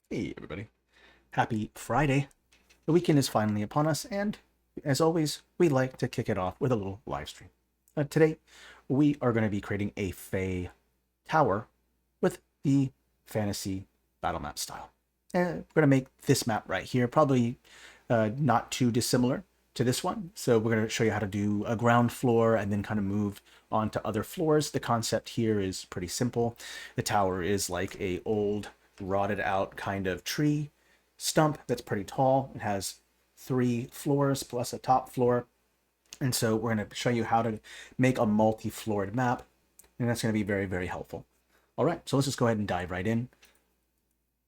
Hey, everybody. Happy Friday. The weekend is finally upon us, and as always, we like to kick it off with a little live stream. Today, we are going to be creating a Fey Tower with the Fantasy Battlemap style. And we're going to make this map right here, probably not too dissimilar to this one. So we're going to show you how to do a ground floor and then kind of move on to other floors. The concept here is pretty simple. The tower is like a old rotted out kind of tree stump that's pretty tall. It has 3 floors plus a top floor. And so we're going to show you how to make a multi-floored map. And that's going to be very, very helpful. All right, so let's just go ahead and dive right in.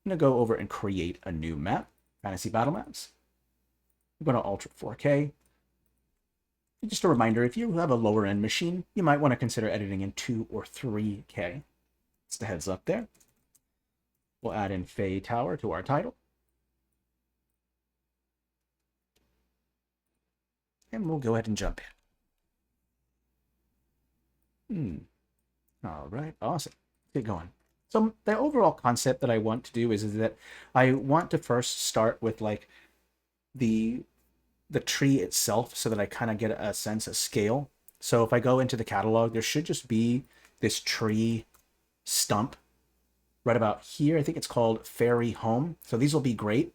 I'm going to go over and create a new map, Fantasy Battlemaps. I'm going to Ultra 4K. Just a reminder, if you have a lower end machine, you might want to consider editing in 2 or 3K. It's the heads up there. We'll add in Fey Tower to our title. And we'll go ahead and jump in. All right, awesome. Get going. So the overall concept that I want to do is that I want to first start with like the tree itself so that I kind of get a sense of scale. So if I go into the catalog, there should just be this tree stump right about here. I think it's called Fairy Home. So these will be great.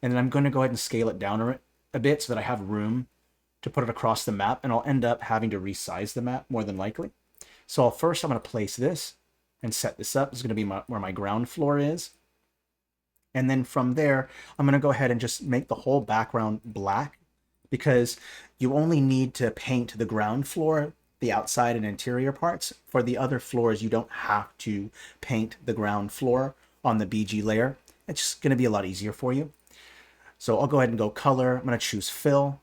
And then I'm going to go ahead and scale it down a bit so that I have room to put it across the map, and I'll end up having to resize the map more than likely. So first I'm going to place this and set this up. This is going to be where my ground floor is. And then from there, I'm going to go ahead and just make the whole background black, because you only need to paint the ground floor, the outside and interior parts. For the other floors, you don't have to paint the ground floor on the BG layer. It's just going to be a lot easier for you. So I'll go ahead and go color. I'm going to choose fill.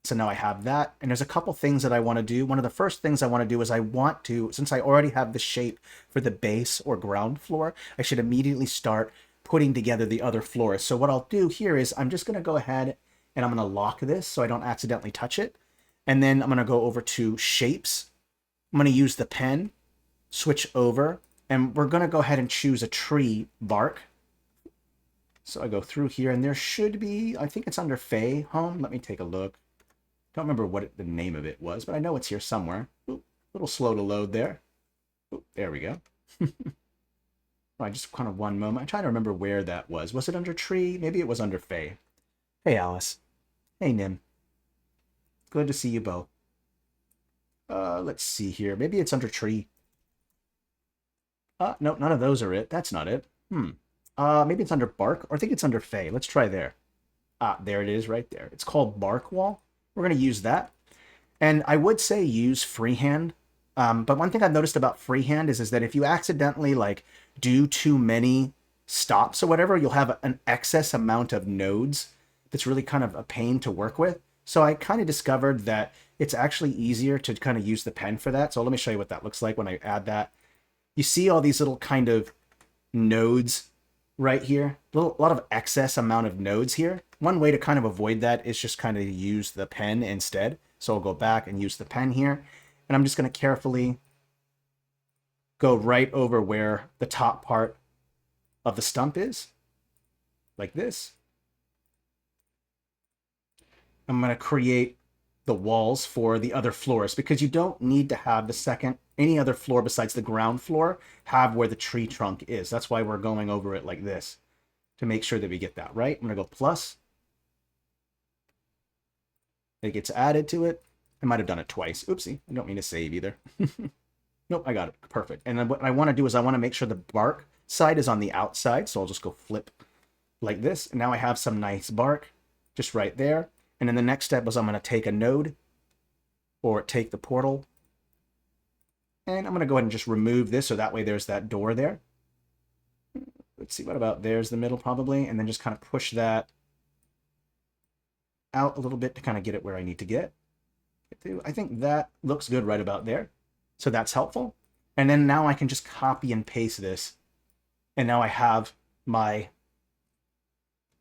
So now I have that. And there's a couple things that I want to do. One of the first things I want to do is I want to, since I already have the shape for the base or ground floor, I should immediately start putting together the other floors. So what I'll do here is I'm just going to go ahead and I'm going to lock this so I don't accidentally touch it. And then I'm going to go over to shapes. I'm going to use the pen, switch over, and we're going to go ahead and choose a tree bark. So I go through here, and there should be, I think it's under Fey Home. Let me take a look. Don't remember what the name of it was, but I know it's here somewhere. Oop, a little slow to load there. Oop, there we go. Right, just kind of one moment. I'm trying to remember where that was. Was it under tree? Maybe it was under Fey. Hey, Alice. Hey, Nim. Good to see you both. Let's see here. Maybe it's under tree. No, none of those are it. That's not it. Maybe it's under bark, or I think it's under Fey. Let's try there. There it is right there. It's called Bark Wall. We're going to use that. And I would say use freehand. But one thing I've noticed about freehand is that if you accidentally like do too many stops or whatever, you'll have an excess amount of nodes that's really kind of a pain to work with. So I kind of discovered that it's actually easier to kind of use the pen for that. So let me show you what that looks like when I add that. You see all these little kind of nodes right here, a lot of excess amount of nodes here. One way to kind of avoid that is just kind of use the pen instead. So I'll go back and use the pen here, and I'm just going to carefully go right over where the top part of the stump is, like this. I'm going to create the walls for the other floors, because you don't need to have any other floor besides the ground floor have where the tree trunk is. That's why we're going over it like this, to make sure that we get that right. I'm going to go plus. It gets added to it. I might have done it twice. Oopsie, I don't mean to save either. Nope, I got it. Perfect. And then what I want to do is I want to make sure the bark side is on the outside. So I'll just go flip like this. And now I have some nice bark just right there. And then the next step is I'm going to take a node or take the portal. And I'm going to go ahead and just remove this so that way there's that door there. Let's see, what about there's the middle probably. And then just kind of push that out a little bit to kind of get it where I need to get to. I think that looks good right about there. So that's helpful. And then now I can just copy and paste this. And now I have my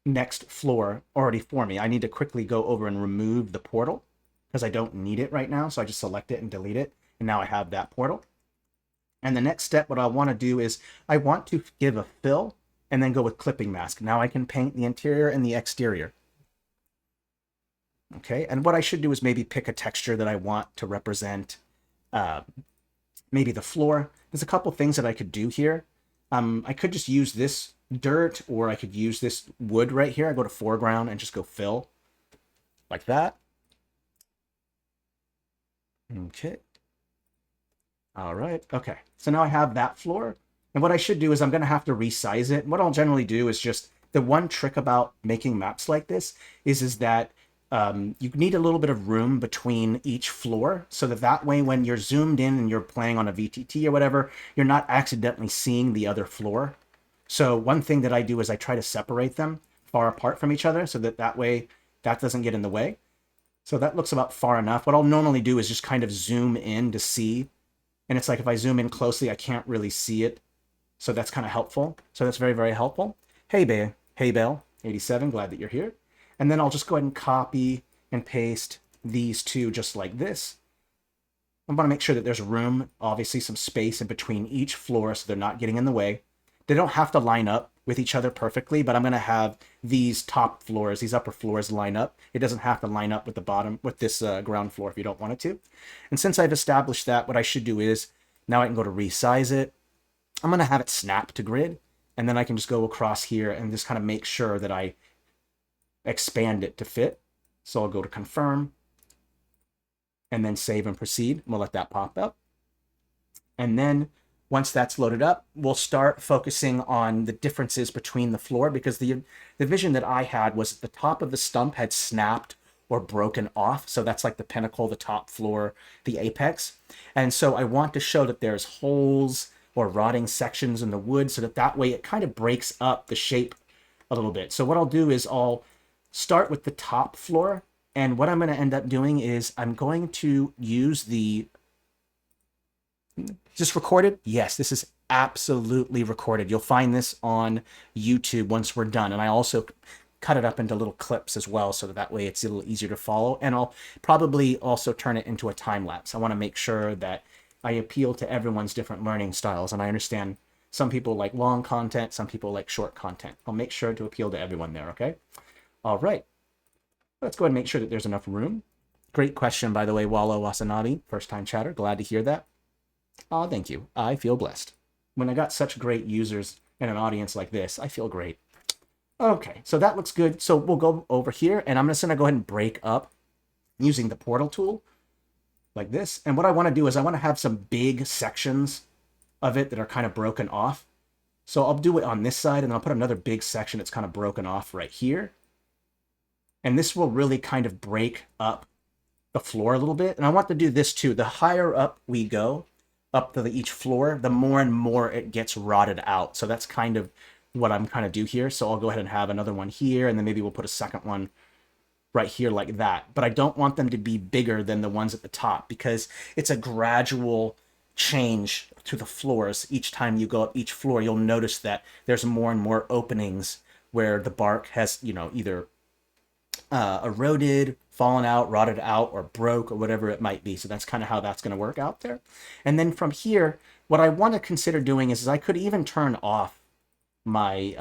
next floor already for me. I need to quickly go over and remove the portal because I don't need it right now. So I just select it and delete it. And now I have that portal. And the next step, what I want to do is I want to give a fill and then go with clipping mask. Now I can paint the interior and the exterior. Okay, and what I should do is maybe pick a texture that I want to represent uh, maybe the floor. There's a couple things that I could do here. I could just use this dirt, or I could use this wood right here. I go to foreground and just go fill like that. Okay. All right. Okay. So now I have that floor. And what I should do is I'm going to have to resize it. What I'll generally do is just the one trick about making maps like this is that you need a little bit of room between each floor so that way when you're zoomed in and you're playing on a VTT or whatever, you're not accidentally seeing the other floor. So one thing that I do is I try to separate them far apart from each other so that way that doesn't get in the way. So that looks about far enough. What I'll normally do is just kind of zoom in to see. And it's like if I zoom in closely, I can't really see it. So that's kind of helpful. So that's very, very helpful. Hey, Bell, 87, glad that you're here. And then I'll just go ahead and copy and paste these two just like this. I want to make sure that there's room, obviously some space in between each floor so they're not getting in the way. They don't have to line up with each other perfectly, but I'm going to have these top floors, these upper floors line up. It doesn't have to line up with the bottom, with this ground floor if you don't want it to. And since I've established that, what I should do is, now I can go to resize it. I'm going to have it snap to grid, and then I can just go across here and just kind of make sure that I expand it to fit. So I'll go to confirm, and then save and proceed. We'll let that pop up. And then once that's loaded up, we'll start focusing on the differences between the floor, because the vision that I had was the top of the stump had snapped or broken off. So that's like the pinnacle, the top floor, the apex. And so I want to show that there's holes or rotting sections in the wood so that way it kind of breaks up the shape a little bit. So what I'll do is I'll start with the top floor. And what I'm going to end up doing is I'm going to use the... Is this recorded? Yes, this is absolutely recorded. You'll find this on YouTube once we're done. And I also cut it up into little clips as well, so that way it's a little easier to follow. And I'll probably also turn it into a time lapse. I want to make sure that I appeal to everyone's different learning styles. And I understand some people like long content, some people like short content. I'll make sure to appeal to everyone there, okay? All right. Let's go ahead and make sure that there's enough room. Great question, by the way, Wallow Wasanabe, first time chatter. Glad to hear that. Oh, thank you. I feel blessed. When I got such great users in an audience like this, I feel great. Okay, so that looks good. So we'll go over here, and I'm just going to go ahead and break up using the portal tool like this. And what I want to do is I want to have some big sections of it that are kind of broken off. So I'll do it on this side, and I'll put another big section that's kind of broken off right here. And this will really kind of break up the floor a little bit. And I want to do this too. The higher up we go, up to each floor, the more and more it gets rotted out. So that's kind of what I'm trying to do here. So I'll go ahead and have another one here, and then maybe we'll put a second one right here like that. But I don't want them to be bigger than the ones at the top, because it's a gradual change to the floors. Each time you go up each floor, you'll notice that there's more and more openings where the bark has, you know, either eroded, fallen out, rotted out, or broke, or whatever it might be. So that's kind of how that's going to work out there. And then from here, what I want to consider doing is I could even turn off my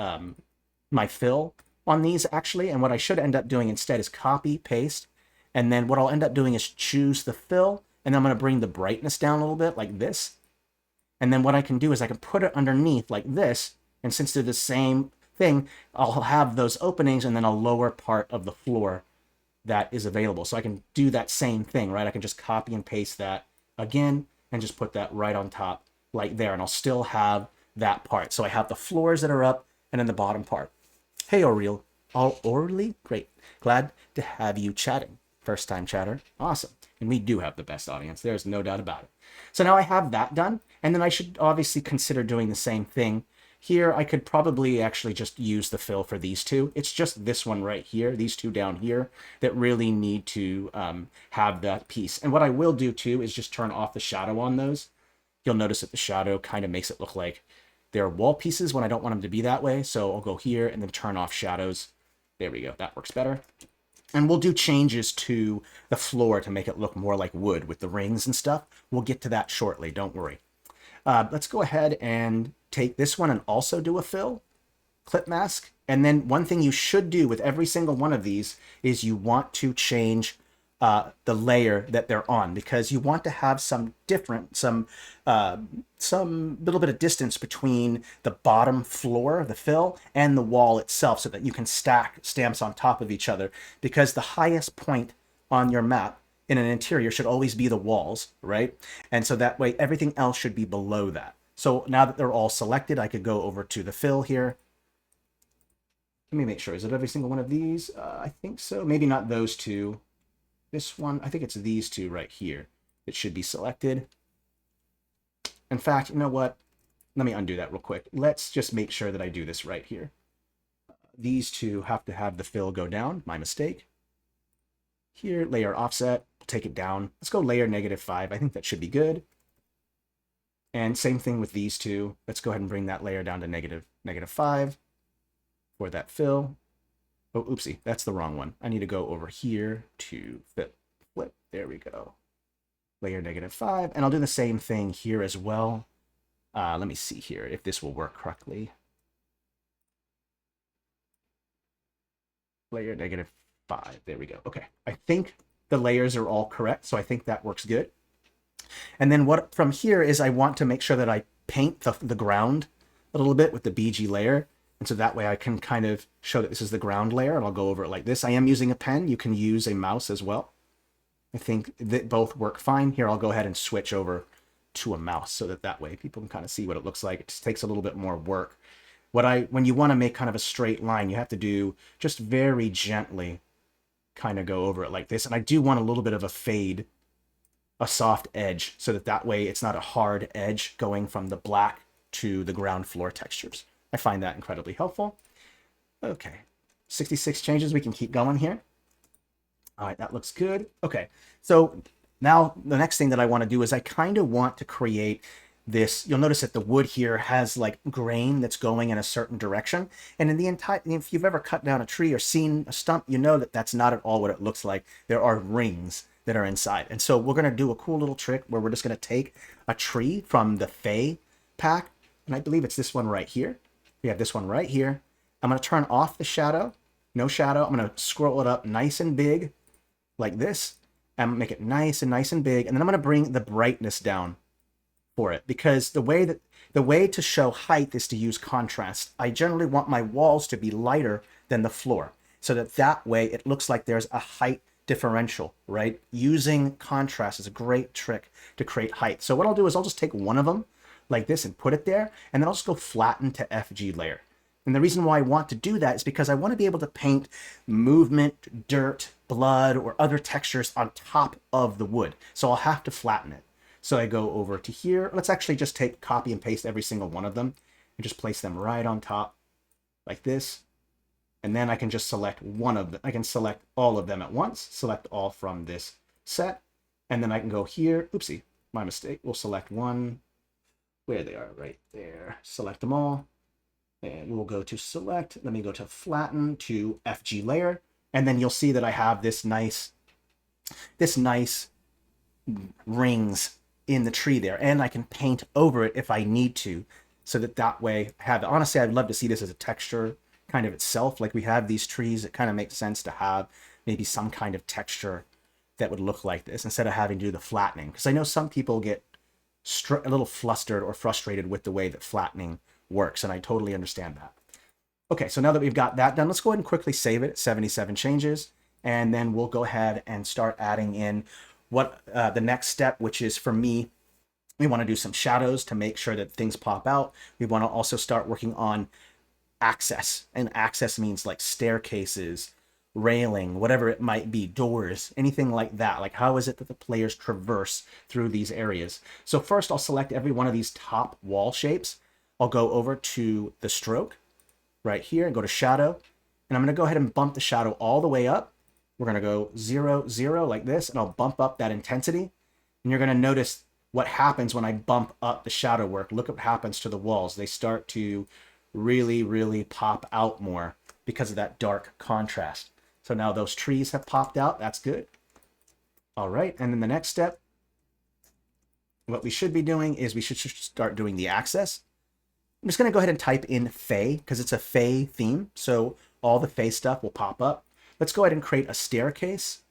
my fill on these actually. And what I should end up doing instead is copy, paste. And then what I'll end up doing is choose the fill. And then I'm going to bring the brightness down a little bit like this. And then what I can do is I can put it underneath like this. And since they're the same thing, I'll have those openings and then a lower part of the floor that is available. So I can do that same thing, right? I can just copy and paste that again and just put that right on top like there. And I'll still have that part. So I have the floors that are up and then the bottom part. Hey, Oriel. Orly? Great. Glad to have you chatting. First time chatter. Awesome. And we do have the best audience. There's no doubt about it. So now I have that done. And then I should obviously consider doing the same thing. Here, I could probably actually just use the fill for these two. It's just this one right here, these two down here, that really need to have that piece. And what I will do too is just turn off the shadow on those. You'll notice that the shadow kind of makes it look like they're wall pieces when I don't want them to be that way. So I'll go here and then turn off shadows. There we go. That works better. And we'll do changes to the floor to make it look more like wood with the rings and stuff. We'll get to that shortly. Don't worry. Let's go ahead and take this one and also do a fill. clip mask. And then one thing you should do with every single one of these is you want to change the layer that they're on, because you want to have some little bit of distance between the bottom floor of the fill and the wall itself, so that you can stack stamps on top of each other, because the highest point on your map in an interior should always be the walls, right? And so that way everything else should be below that. So now that they're all selected, I could go over to the fill here. Let me make sure. Is it every single one of these? I think so. Maybe not those two. This one, I think it's these two right here. It should be selected. In fact, you know what? Let me undo that real quick. Let's just make sure that I do this right here. These two have to have the fill go down. My mistake. Here, layer offset. Take it down. Let's go layer -5. I think that should be good. And same thing with these two. Let's go ahead and bring that layer down to -5 for that fill. Oh, oopsie, that's the wrong one. I need to go over here to flip. There we go. Layer -5. And I'll do the same thing here as well. Let me see here if this will work correctly. Layer -5. There we go. Okay. I think the layers are all correct, so I think that works good. And then what from here is I want to make sure that I paint the ground a little bit with the BG layer. And so that way I can kind of show that this is the ground layer, and I'll go over it like this. I am using a pen. You can use a mouse as well. I think that both work fine. Here, I'll go ahead and switch over to a mouse so that way people can kind of see what it looks like. It just takes a little bit more work. When you want to make kind of a straight line, you have to do just very gently kind of go over it like this. And I do want a little bit of a fade, a soft edge, so that way it's not a hard edge going from the black to the ground floor textures. I find that incredibly helpful. Okay, 66 changes. We can keep going here. All right, that looks good. Okay, so now the next thing that I want to do is I kind of want to create this. You'll notice that the wood here has like grain that's going in a certain direction. And in the entire, if you've ever cut down a tree or seen a stump, you know that that's not at all what it looks like. There are rings that are inside. And so we're going to do a cool little trick where we're just going to take a tree from the Fey pack. And I believe it's this one right here. We have this one right here. I'm going to turn off the shadow. No shadow. I'm going to scroll it up nice and big like this and make it nice and big. And then I'm going to bring the brightness down for it, because the way to show height is to use contrast. I generally want my walls to be lighter than the floor, so that way it looks like there's a height differential, right? Using contrast is a great trick to create height. So what I'll do is I'll just take one of them like this and put it there, and then I'll just go flatten to FG layer. And the reason why I want to do that is because I want to be able to paint movement, dirt, blood, or other textures on top of the wood. So I'll have to flatten it. So I go over to here. Let's actually just copy and paste every single one of them and just place them right on top like this. And then I can just select one of them. I can select all of them at once, select all from this set. And then I can go here. Oopsie, my mistake. We'll select one. Where they are, right there. Select them all. And we'll go to select. Let me go to flatten to FG layer. And then you'll see that I have this nice rings in the tree there. And I can paint over it if I need to, so that way I have it. Honestly, I'd love to see this as a texture kind of itself. Like we have these trees, it kind of makes sense to have maybe some kind of texture that would look like this instead of having to do the flattening. Because I know some people get a little flustered or frustrated with the way that flattening works, and I totally understand that. Okay, so now that we've got that done, let's go ahead and quickly save it at 77 changes, and then we'll go ahead and start adding in what the next step, which is for me, we want to do some shadows to make sure that things pop out. We want to also start working on access, and access means like staircases, railing, whatever it might be, doors, anything like that. Like how is it that the players traverse through these areas? So first I'll select every one of these top wall shapes. I'll go over to the stroke right here and go to shadow. And I'm going to go ahead and bump the shadow all the way up. We're going to go 0, 0 like this, and I'll bump up that intensity. And you're going to notice what happens when I bump up the shadow work. Look at what happens to the walls. They start to really, really pop out more because of that dark contrast. So now those trees have popped out. That's good. All right. And then the next step, what we should be doing is we should start doing the access. I'm just going to go ahead and type in Fey because it's a Fey theme. So all the Fey stuff will pop up. Let's go ahead and create a staircase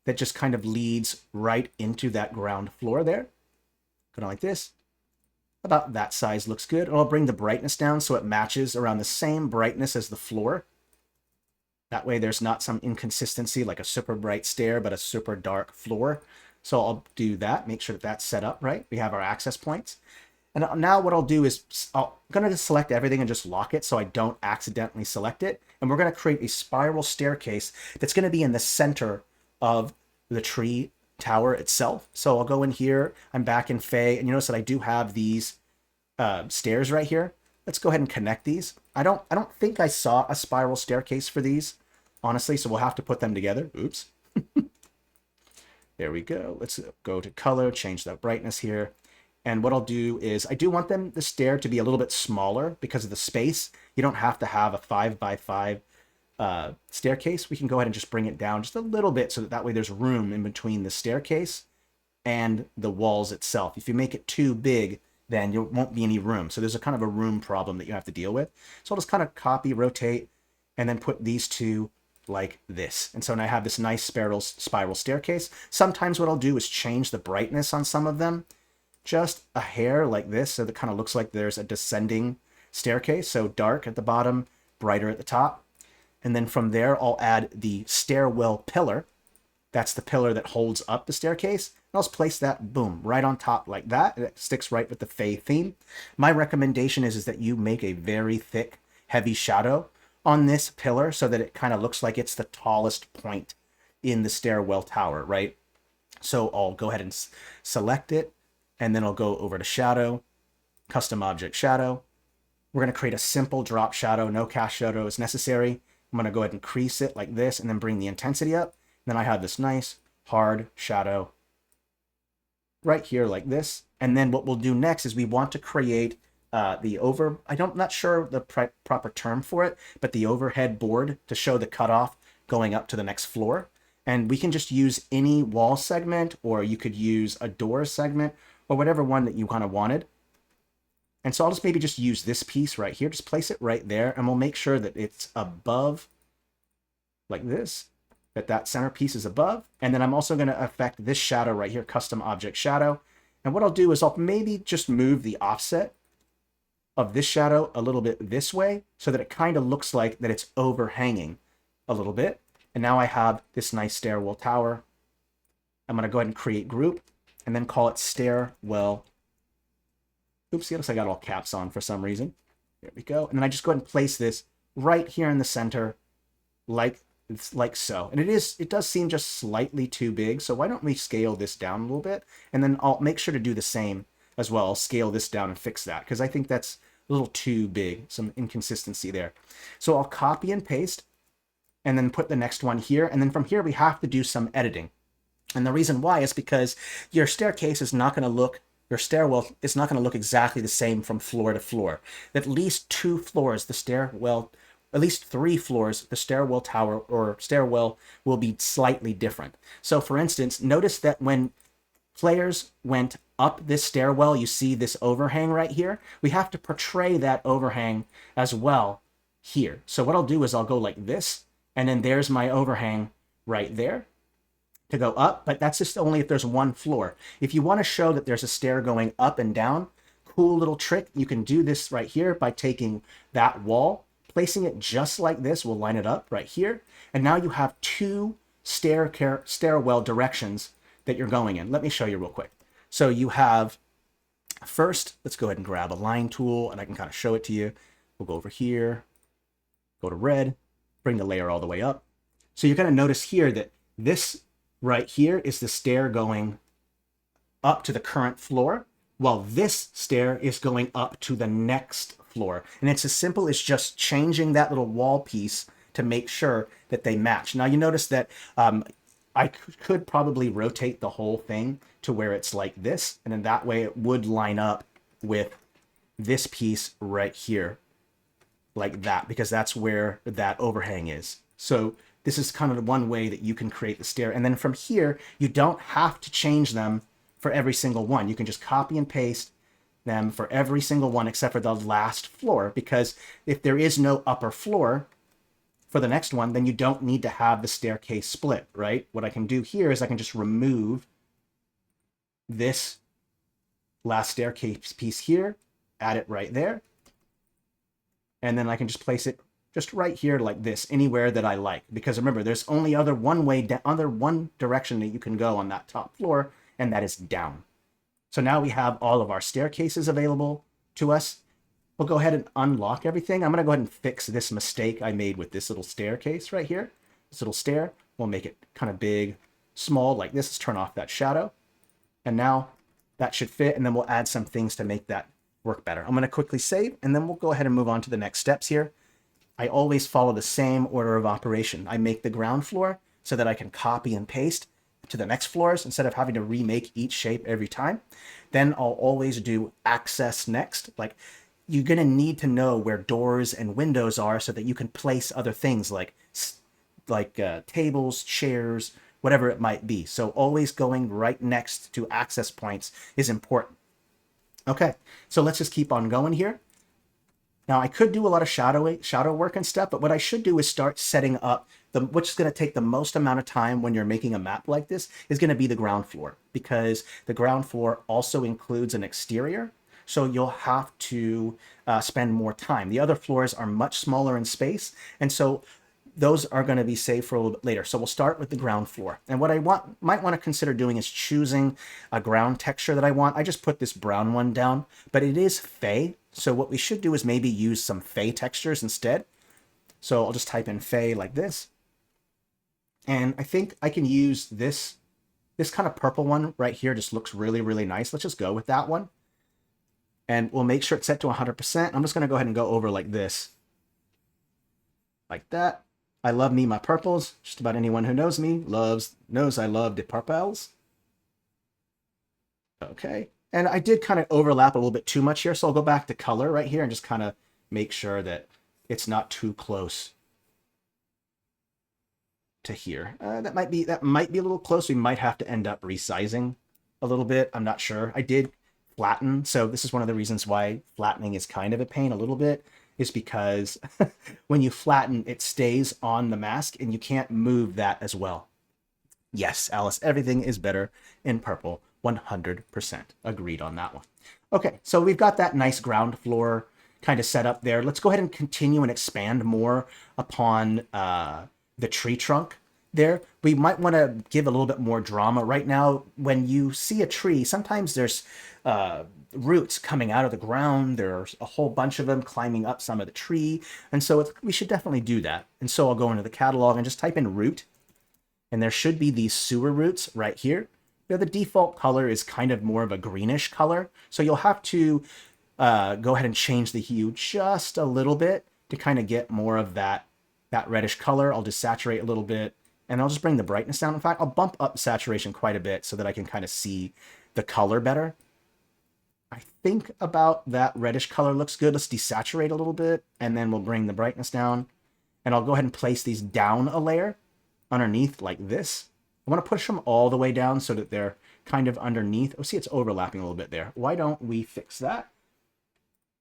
that just kind of leads right into that ground floor there. Kind of like this. About that size looks good. And I'll bring the brightness down so it matches around the same brightness as the floor. That way there's not some inconsistency like a super bright stair but a super dark floor. So I'll do that, make sure that that's set up right. We have our access points. And now what I'll do is I'm going to select everything and just lock it so I don't accidentally select it. And we're going to create a spiral staircase that's going to be in the center of the tree tower itself. So I'll go in here. I'm back in Fey. And you notice that I do have these stairs right here. Let's go ahead and connect these. I don't think I saw a spiral staircase for these, honestly. So we'll have to put them together. Oops. There we go. Let's go to color, change that brightness here. And what I'll do is I do want the stair to be a little bit smaller because of the space. You don't have to have a 5x5 staircase. We can go ahead and just bring it down just a little bit so that way there's room in between the staircase and the walls itself. If you make it too big, then there won't be any room. So there's a kind of a room problem that you have to deal with. So I'll just kind of copy, rotate, and then put these two like this. And so now I have this nice spiral staircase. Sometimes what I'll do is change the brightness on some of them just a hair like this, so that kind of looks like there's a descending staircase. So dark at the bottom, brighter at the top. And then from there, I'll add the stairwell pillar. That's the pillar that holds up the staircase. And I'll just place that, boom, right on top like that. It sticks right with the Fey theme. My recommendation is that you make a very thick, heavy shadow on this pillar so that it kind of looks like it's the tallest point in the stairwell tower, right? So I'll go ahead and select it. And then I'll go over to shadow, custom object shadow. We're going to create a simple drop shadow. No cast shadow is necessary. I'm going to go ahead and crease it like this and then bring the intensity up. Then I have this nice hard shadow right here like this. And then what we'll do next is we want to create I'm not sure the proper term for it, but the overhead board to show the cutoff going up to the next floor. And we can just use any wall segment, or you could use a door segment, or whatever one that you kind of wanted. And so I'll just maybe just use this piece right here. Just place it right there, and we'll make sure that it's above like this, that center piece is above. And then I'm also going to affect this shadow right here, custom object shadow. And what I'll do is I'll maybe just move the offset of this shadow a little bit this way so that it kind of looks like that it's overhanging a little bit. And now I have this nice stairwell tower. I'm going to go ahead and create group and then call it stairwell. Oops, I guess I got all caps on for some reason. There we go. And then I just go ahead and place this right here in the center like so. And it does seem just slightly too big. So why don't we scale this down a little bit? And then I'll make sure to do the same as well. I'll scale this down and fix that because I think that's a little too big. Some inconsistency there. So I'll copy and paste and then put the next one here. And then from here, we have to do some editing. And the reason why is because your staircase is not going to look, your stairwell is not going to look exactly the same from floor to floor. At least 2 floors, the stairwell, at least 3 floors, the stairwell tower or stairwell will be slightly different. So for instance, notice that when players went up this stairwell, you see this overhang right here. We have to portray that overhang as well here. So what I'll do is I'll go like this, and then there's my overhang right there to go up, but that's just only if there's 1 floor. If you want to show that there's a stair going up and down, cool little trick. You can do this right here by taking that wall, placing it just like this. We'll line it up right here. And now you have 2 stairwell directions that you're going in. Let me show you real quick. So you have first, let's go ahead and grab a line tool and I can kind of show it to you. We'll go over here, go to red, bring the layer all the way up. So you're going to notice here that this right here is the stair going up to the current floor, while this stair is going up to the next floor. And it's as simple as just changing that little wall piece to make sure that they match. Now you notice that I could probably rotate the whole thing to where it's like this, and then that way it would line up with this piece right here, like that, because that's where that overhang is. So this is kind of one way that you can create the stair. And then from here, you don't have to change them for every single one. You can just copy and paste them for every single one except for the last floor, because if there is no upper floor for the next one, then you don't need to have the staircase split, right? What I can do here is I can just remove this last staircase piece here, add it right there, and then I can just place it just right here like this, anywhere that I like. Because remember, there's only one direction that you can go on that top floor, and that is down. So now we have all of our staircases available to us. We'll go ahead and unlock everything. I'm going to go ahead and fix this mistake I made with this little staircase right here. This little stair. We'll make it kind of big, small like this. Let's turn off that shadow. And now that should fit, and then we'll add some things to make that work better. I'm going to quickly save, and then we'll go ahead and move on to the next steps here. I always follow the same order of operation. I make the ground floor so that I can copy and paste to the next floors instead of having to remake each shape every time. Then I'll always do access next. Like, you're going to need to know where doors and windows are so that you can place other things like tables, chairs, whatever it might be. So always going right next to access points is important. Okay, so let's just keep on going here. Now, I could do a lot of shadow work and stuff, but what I should do is start setting up which is going to take the most amount of time when you're making a map like this is going to be the ground floor, because the ground floor also includes an exterior. So you'll have to spend more time. The other floors are much smaller in space, and so those are going to be saved for a little bit later. So we'll start with the ground floor. And what I might want to consider doing is choosing a ground texture that I want. I just put this brown one down, but it is Fey. So what we should do is maybe use some Fey textures instead. So I'll just type in Fey like this. And I think I can use this kind of purple one right here. Just looks really, really nice. Let's just go with that one. And we'll make sure it's set to 100%. I'm just going to go ahead and go over like this. Like that. I love me my purples. Just about anyone who knows me knows I love the purples. Okay. And I did kind of overlap a little bit too much here, so I'll go back to color right here and just kind of make sure that it's not too close to here. That might be a little close. We might have to end up resizing a little bit. I'm not sure. I did flatten, so this is one of the reasons why flattening is kind of a pain a little bit, is because when you flatten, it stays on the mask and you can't move that as well. Yes, Alice, everything is better in purple. 100% agreed on that one. Okay, so we've got that nice ground floor kind of set up there. Let's go ahead and continue and expand more upon the tree trunk there. We might want to give a little bit more drama. Right now, when you see a tree, sometimes there's roots coming out of the ground. There's a whole bunch of them climbing up some of the tree. And so we should definitely do that. And so I'll go into the catalog and just type in root. And there should be these sewer roots right here. Now, the default color is kind of more of a greenish color. So you'll have to go ahead and change the hue just a little bit to kind of get more of that reddish color. I'll just saturate a little bit, and I'll just bring the brightness down. In fact, I'll bump up saturation quite a bit so that I can kind of see the color better. I think about that reddish color looks good. Let's desaturate a little bit, and then we'll bring the brightness down. And I'll go ahead and place these down a layer underneath like this. I want to push them all the way down so that they're kind of underneath. Oh, see, it's overlapping a little bit there. Why don't we fix that?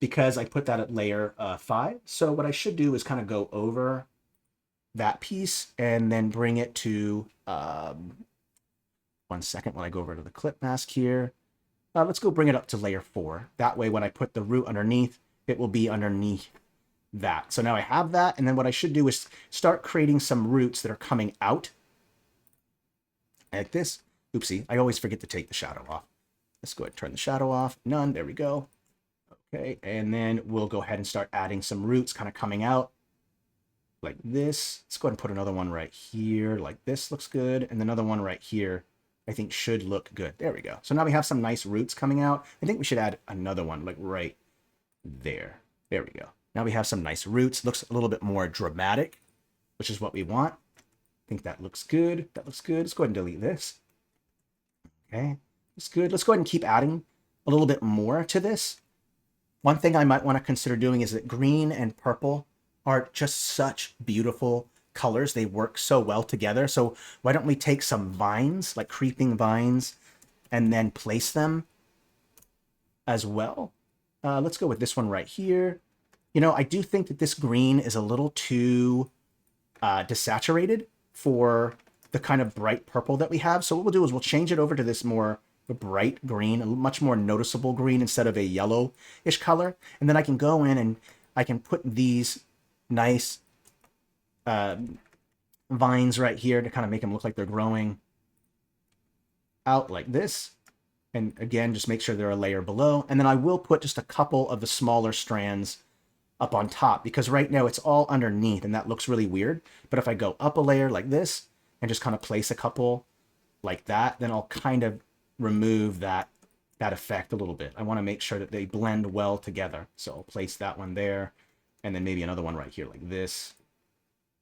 Because I put that at layer 5. So what I should do is kind of go over that piece and then bring it to 1 second when I go over to the clip mask here. Let's go bring it up to layer 4. That way, when I put the root underneath, it will be underneath that. So now I have that, and then what I should do is start creating some roots that are coming out like this. Oopsie, I always forget to take the shadow off. Let's go ahead and turn the shadow off. None, there we go. Okay, and then we'll go ahead and start adding some roots kind of coming out like this. Let's go ahead and put another one right here. Like this looks good. And another one right here, I think should look good. There we go. So now we have some nice roots coming out. I think we should add another one like right there. There we go. Now we have some nice roots. Looks a little bit more dramatic, which is what we want. I think that looks good. That looks good. Let's go ahead and delete this. Okay, that's good. Let's go ahead and keep adding a little bit more to this. One thing I might want to consider doing is that green and purple are just such beautiful colors. They work so well together. So why don't we take some vines, like creeping vines, and then place them as well. Let's go with this one right here. You know, I do think that this green is a little too desaturated for the kind of bright purple that we have. So what we'll do is we'll change it over to this more bright green, a much more noticeable green instead of a yellowish color. And then I can go in and I can put these nice vines right here to kind of make them look like they're growing out like this. And again, just make sure they're a layer below. And then I will put just a couple of the smaller strands up on top, because right now it's all underneath and that looks really weird. But if I go up a layer like this and just kind of place a couple like that, then I'll kind of remove that effect a little bit. I want to make sure that they blend well together. So I'll place that one there, and then maybe another one right here like this.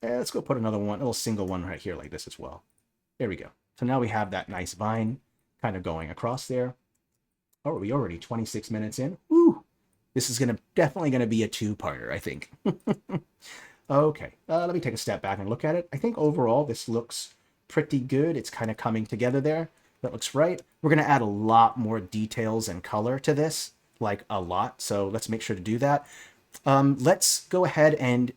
Let's go put another one, a little single one right here like this as well. There we go. So now we have that nice vine kind of going across there. Oh, we already 26 minutes in. Woo! This is definitely gonna be a two-parter, I think. Okay, let me take a step back and look at it. I think overall this looks pretty good. It's kind of coming together there. That looks right. We're gonna add a lot more details and color to this, like a lot. So let's make sure to do that. Let's go ahead and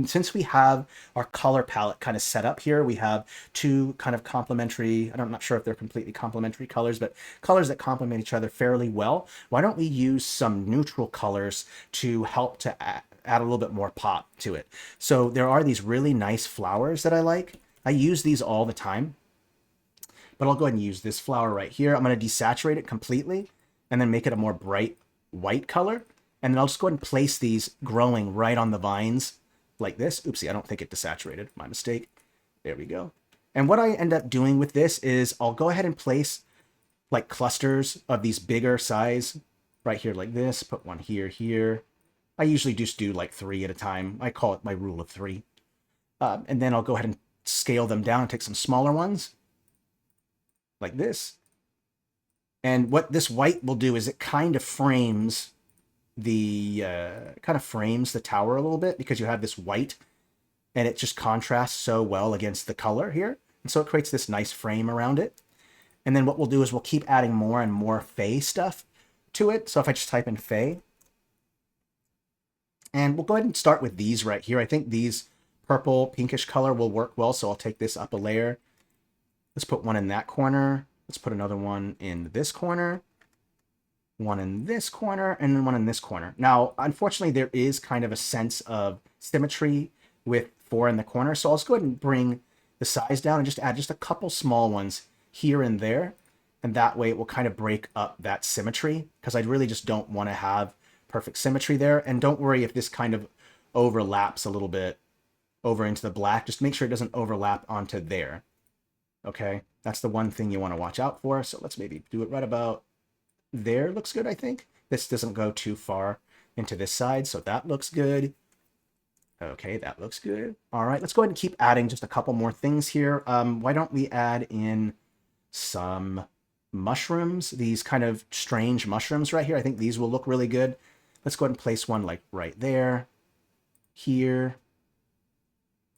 since we have our color palette kind of set up here, we have two kind of complementary, I'm not sure if they're completely complementary colors, but colors that complement each other fairly well. Why don't we use some neutral colors to help to add a little bit more pop to it? So there are these really nice flowers that I like. I use these all the time, but I'll go ahead and use this flower right here. I'm going to desaturate it completely and then make it a more bright white color. And then I'll just go ahead and place these growing right on the vines like this. Oopsie, I don't think it desaturated. My mistake. There we go. And what I end up doing with this is I'll go ahead and place like clusters of these bigger size right here like this. Put one here, here. I usually just do like 3 at a time. I call it my rule of 3. And then I'll go ahead and scale them down and take some smaller ones like this. And what this white will do is it kind of frames the tower a little bit, because you have this white and it just contrasts so well against the color here. And so it creates this nice frame around it. And then what we'll do is we'll keep adding more and more Fey stuff to it. So if I just type in Fey, and we'll go ahead and start with these right here. I think these purple pinkish color will work well. So I'll take this up a layer. Let's put one in that corner. Let's put another one in this corner. One in this corner, and then one in this corner. Now, unfortunately, there is kind of a sense of symmetry with 4 in the corner, so I'll just go ahead and bring the size down and just add just a couple small ones here and there, and that way it will kind of break up that symmetry, because I really just don't want to have perfect symmetry there. And don't worry if this kind of overlaps a little bit over into the black. Just make sure it doesn't overlap onto there. Okay, that's the one thing you want to watch out for. So let's maybe do it right about there. Looks good, I think. This doesn't go too far into this side, so that looks good. Okay, that looks good. All right, let's go ahead and keep adding just a couple more things here. Why don't we add in some mushrooms, these kind of strange mushrooms right here? I think these will look really good. Let's go ahead and place one like right there, here,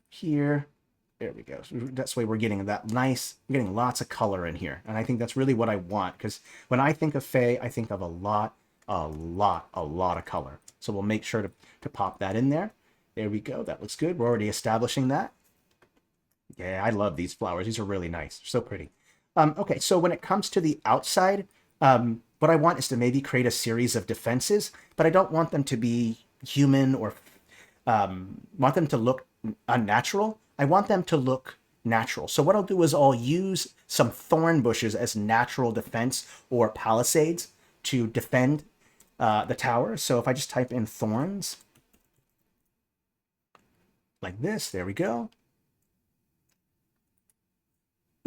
here. There we go. So that's why we're getting that nice, we're getting lots of color in here. And I think that's really what I want, because when I think of Fey, I think of a lot of color. So we'll make sure to pop that in there. There we go. That looks good. We're already establishing that. Yeah, I love these flowers. These are really nice. They're so pretty. Okay, so when it comes to the outside, what I want is to maybe create a series of defenses, but I don't want them to be human or want them to look unnatural. I want them to look natural. So what I'll do is I'll use some thorn bushes as natural defense or palisades to defend the tower. So if I just type in thorns, like this, there we go.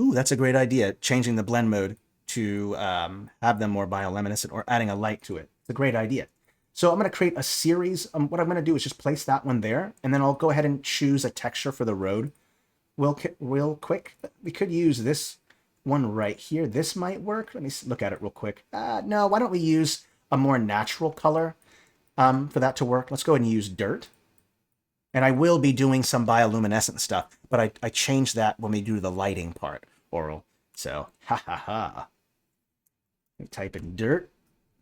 Ooh, that's a great idea, changing the blend mode to have them more bioluminescent or adding a light to it. It's a great idea. So I'm going to create a series. What I'm going to do is just place that one there, and then I'll go ahead and choose a texture for the road real quick. We could use this one right here. This might work. Let me look at it real quick. No, why don't we use a more natural color for that to work? Let's go ahead and use dirt. And I will be doing some bioluminescent stuff, but I changed that when we do the lighting part, Oral. So, ha ha ha. Type in dirt.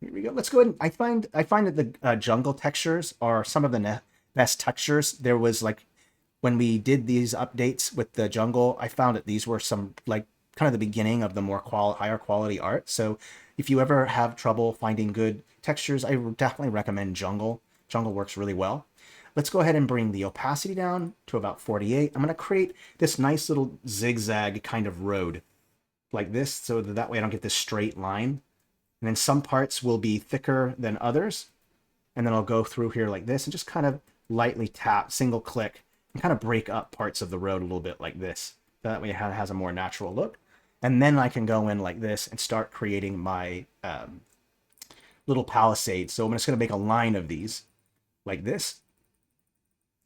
Here we go. Let's go ahead. I find that the jungle textures are some of the best textures. There was like when we did these updates with the jungle, I found that these were some like kind of the beginning of the more higher quality art. So if you ever have trouble finding good textures, I definitely recommend jungle. Jungle works really well. Let's go ahead and bring the opacity down to about 48. I'm going to create this nice little zigzag kind of road like this, so that way I don't get this straight line. And then some parts will be thicker than others. And then I'll go through here like this and just kind of lightly tap, single click, and kind of break up parts of the road a little bit like this. That way it has a more natural look. And then I can go in like this and start creating my little palisades. So I'm just going to make a line of these like this.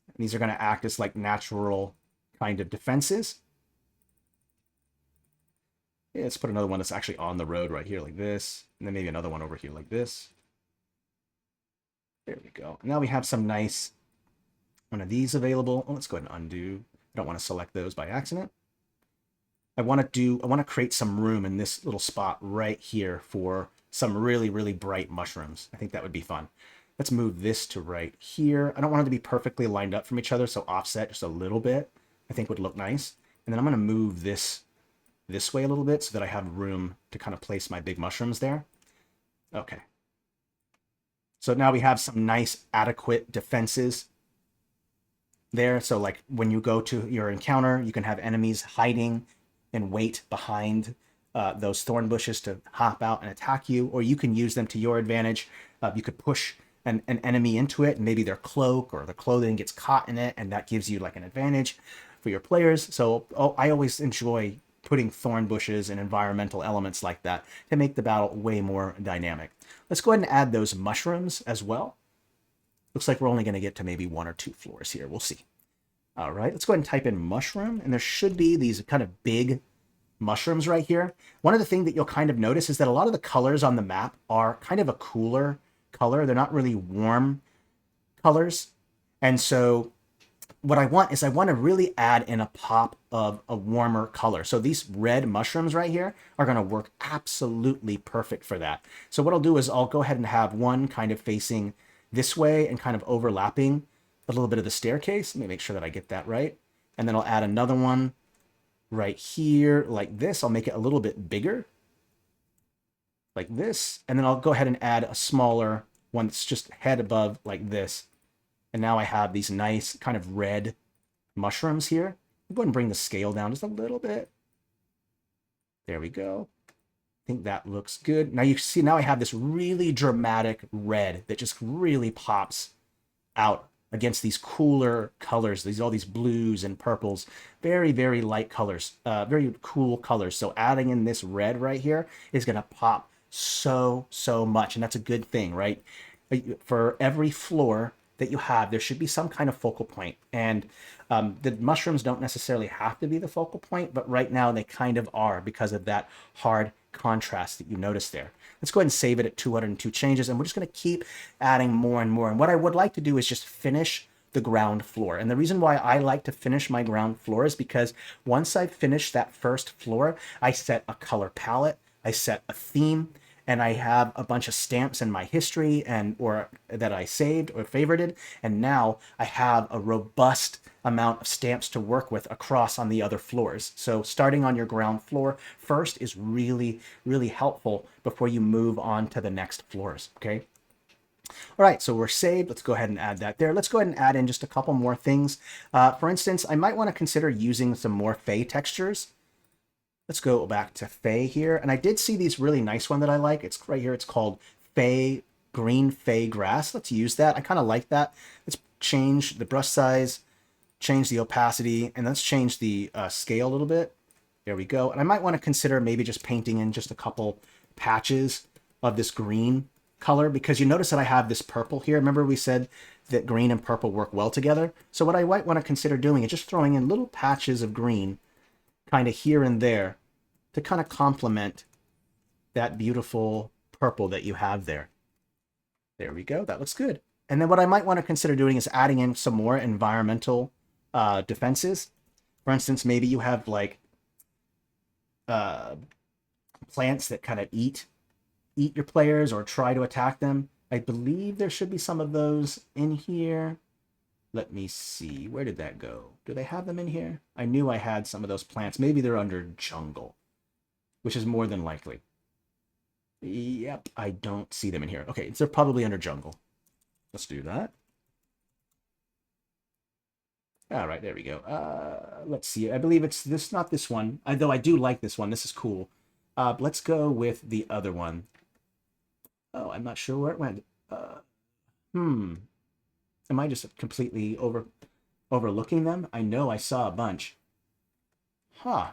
And these are going to act as like natural kind of defenses. Yeah, let's put another one that's actually on the road right here like this. And then maybe another one over here like this. There we go. Now we have some nice one of these available. Oh, let's go ahead and undo. I don't want to select those by accident. I want to create some room in this little spot right here for some really, really bright mushrooms. I think that would be fun. Let's move this to right here. I don't want it to be perfectly lined up from each other, so offset just a little bit, I think would look nice. And then I'm going to move this way a little bit so that I have room to kind of place my big mushrooms there. Okay. So now we have some nice adequate defenses there. So like when you go to your encounter, you can have enemies hiding and wait behind those thorn bushes to hop out and attack you, or you can use them to your advantage. You could push an enemy into it, and maybe their cloak or their clothing gets caught in it, and that gives you like an advantage for your players. So I always enjoy putting thorn bushes and environmental elements like that to make the battle way more dynamic. Let's go ahead and add those mushrooms as well. Looks like we're only going to get to maybe 1 or 2 floors here. We'll see. All right, let's go ahead and type in mushroom, and there should be these kind of big mushrooms right here. One of the things that you'll kind of notice is that a lot of the colors on the map are kind of a cooler color. They're not really warm colors. And so what I want to really add in a pop of a warmer color. So these red mushrooms right here are going to work absolutely perfect for that. So what I'll do is I'll go ahead and have one kind of facing this way and kind of overlapping a little bit of the staircase. Let me make sure that I get that right. And then I'll add another one right here like this. I'll make it a little bit bigger like this. And then I'll go ahead and add a smaller one that's just head above like this. And now I have these nice kind of red mushrooms here. I'll go ahead and bring the scale down just a little bit. There we go. I think that looks good. Now you see, now I have this really dramatic red that just really pops out against these cooler colors, all these blues and purples, very, very light colors, very cool colors. So adding in this red right here is going to pop so much. And that's a good thing, right? For every floor that you have, there should be some kind of focal point. And the mushrooms don't necessarily have to be the focal point, but right now they kind of are because of that hard contrast that you notice there. Let's go ahead and save it at 202 changes, and we're just going to keep adding more and more. And what I would like to do is just finish the ground floor. And the reason why I like to finish my ground floor is because once I finish that first floor, I set a color palette, I set a theme, and I have a bunch of stamps in my history or that I saved or favorited, and now I have a robust amount of stamps to work with across on the other floors. So starting on your ground floor first is really, really helpful before you move on to the next floors, okay? All right, so we're saved. Let's go ahead and add that there. Let's go ahead and add in just a couple more things. For instance, I might want to consider using some more Fey textures. Let's go back to Fey here. And I did see these really nice one that I like. It's right here. It's called Fey Green Fey Grass. Let's use that. I kind of like that. Let's change the brush size, change the opacity, and let's change the scale a little bit. There we go. And I might want to consider maybe just painting in just a couple patches of this green color, because you notice that I have this purple here. Remember we said that green and purple work well together. So what I might want to consider doing is just throwing in little patches of green kind of here and there to kind of complement that beautiful purple that you have there. There we go. That looks good. And then what I might want to consider doing is adding in some more environmental defenses. For instance, maybe you have like plants that kind of eat eat your players or try to attack them. I believe there should be some of those in here. Let me see. Where did that go? Do they have them in here? I knew I had some of those plants. Maybe they're under jungle, which is more than likely. Yep, I don't see them in here. Okay, so they're probably under jungle. Let's do that. All right, there we go. Let's see. I believe it's this, not this one. Though I do like this one. This is cool. Let's go with the other one. Oh, I'm not sure where it went. Am I just completely overlooking them? I know I saw a bunch. Huh.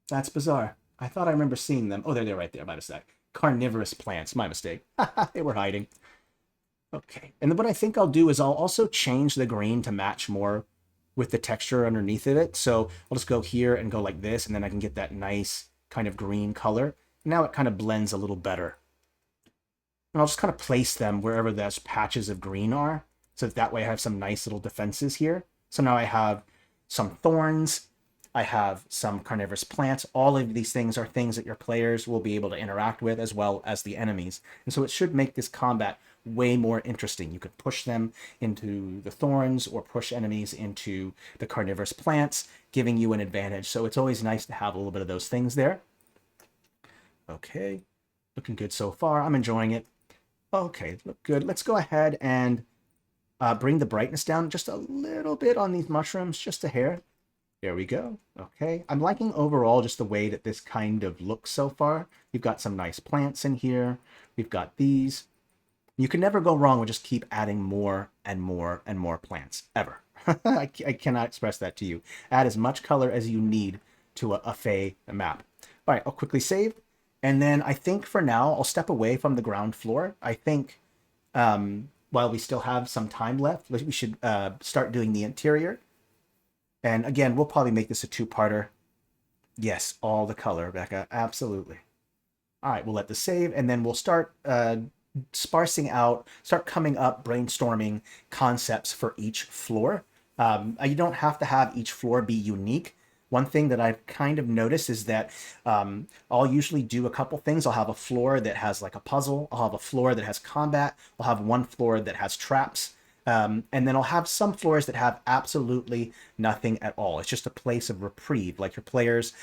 That's bizarre. I thought I remember seeing them. Oh, they're right there. My mistake. Carnivorous plants. My mistake. They were hiding. Okay. And then what I think I'll do is I'll also change the green to match more with the texture underneath of it. So I'll just go here and go like this, and then I can get that nice kind of green color. Now it kind of blends a little better. And I'll just kind of place them wherever those patches of green are. So that way I have some nice little defenses here. So now I have some thorns. I have some carnivorous plants. All of these things are things that your players will be able to interact with as well as the enemies. And so it should make this combat way more interesting. You could push them into the thorns or push enemies into the carnivorous plants, giving you an advantage. So it's always nice to have a little bit of those things there. Okay, looking good so far. I'm enjoying it. Okay, look good. Let's go ahead and bring the brightness down just a little bit on these mushrooms, just a hair. There we go. Okay, I'm liking overall just the way that this kind of looks so far. You've got some nice plants in here. We've got these. You can never go wrong with just keep adding more and more and more plants, ever. I cannot express that to you. Add as much color as you need to a Fey map. All right, I'll quickly save. And then I think for now, I'll step away from the ground floor. I think while we still have some time left, we should start doing the interior. And again, we'll probably make this a two-parter. Yes, all the color, Rebecca. Absolutely. All right, we'll let this save, and then we'll start sparsing out, start coming up, brainstorming concepts for each floor. You don't have to have each floor be unique. One thing that I've kind of noticed is that I'll usually do a couple things. I'll have a floor that has like a puzzle. I'll have a floor that has combat. I'll have one floor that has traps. And then I'll have some floors that have absolutely nothing at all. It's just a place of reprieve, like your players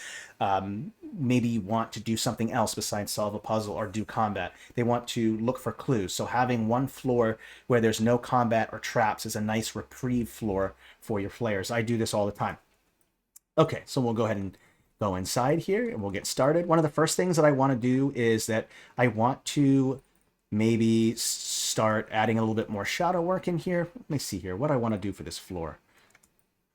maybe want to do something else besides solve a puzzle or do combat. They want to look for clues. So having one floor where there's no combat or traps is a nice reprieve floor for your players. I do this all the time. Okay, so we'll go ahead and go inside here and we'll get started. One of the first things that I want to do is that I want to maybe start adding a little bit more shadow work in here. Let me see here. What do I want to do for this floor?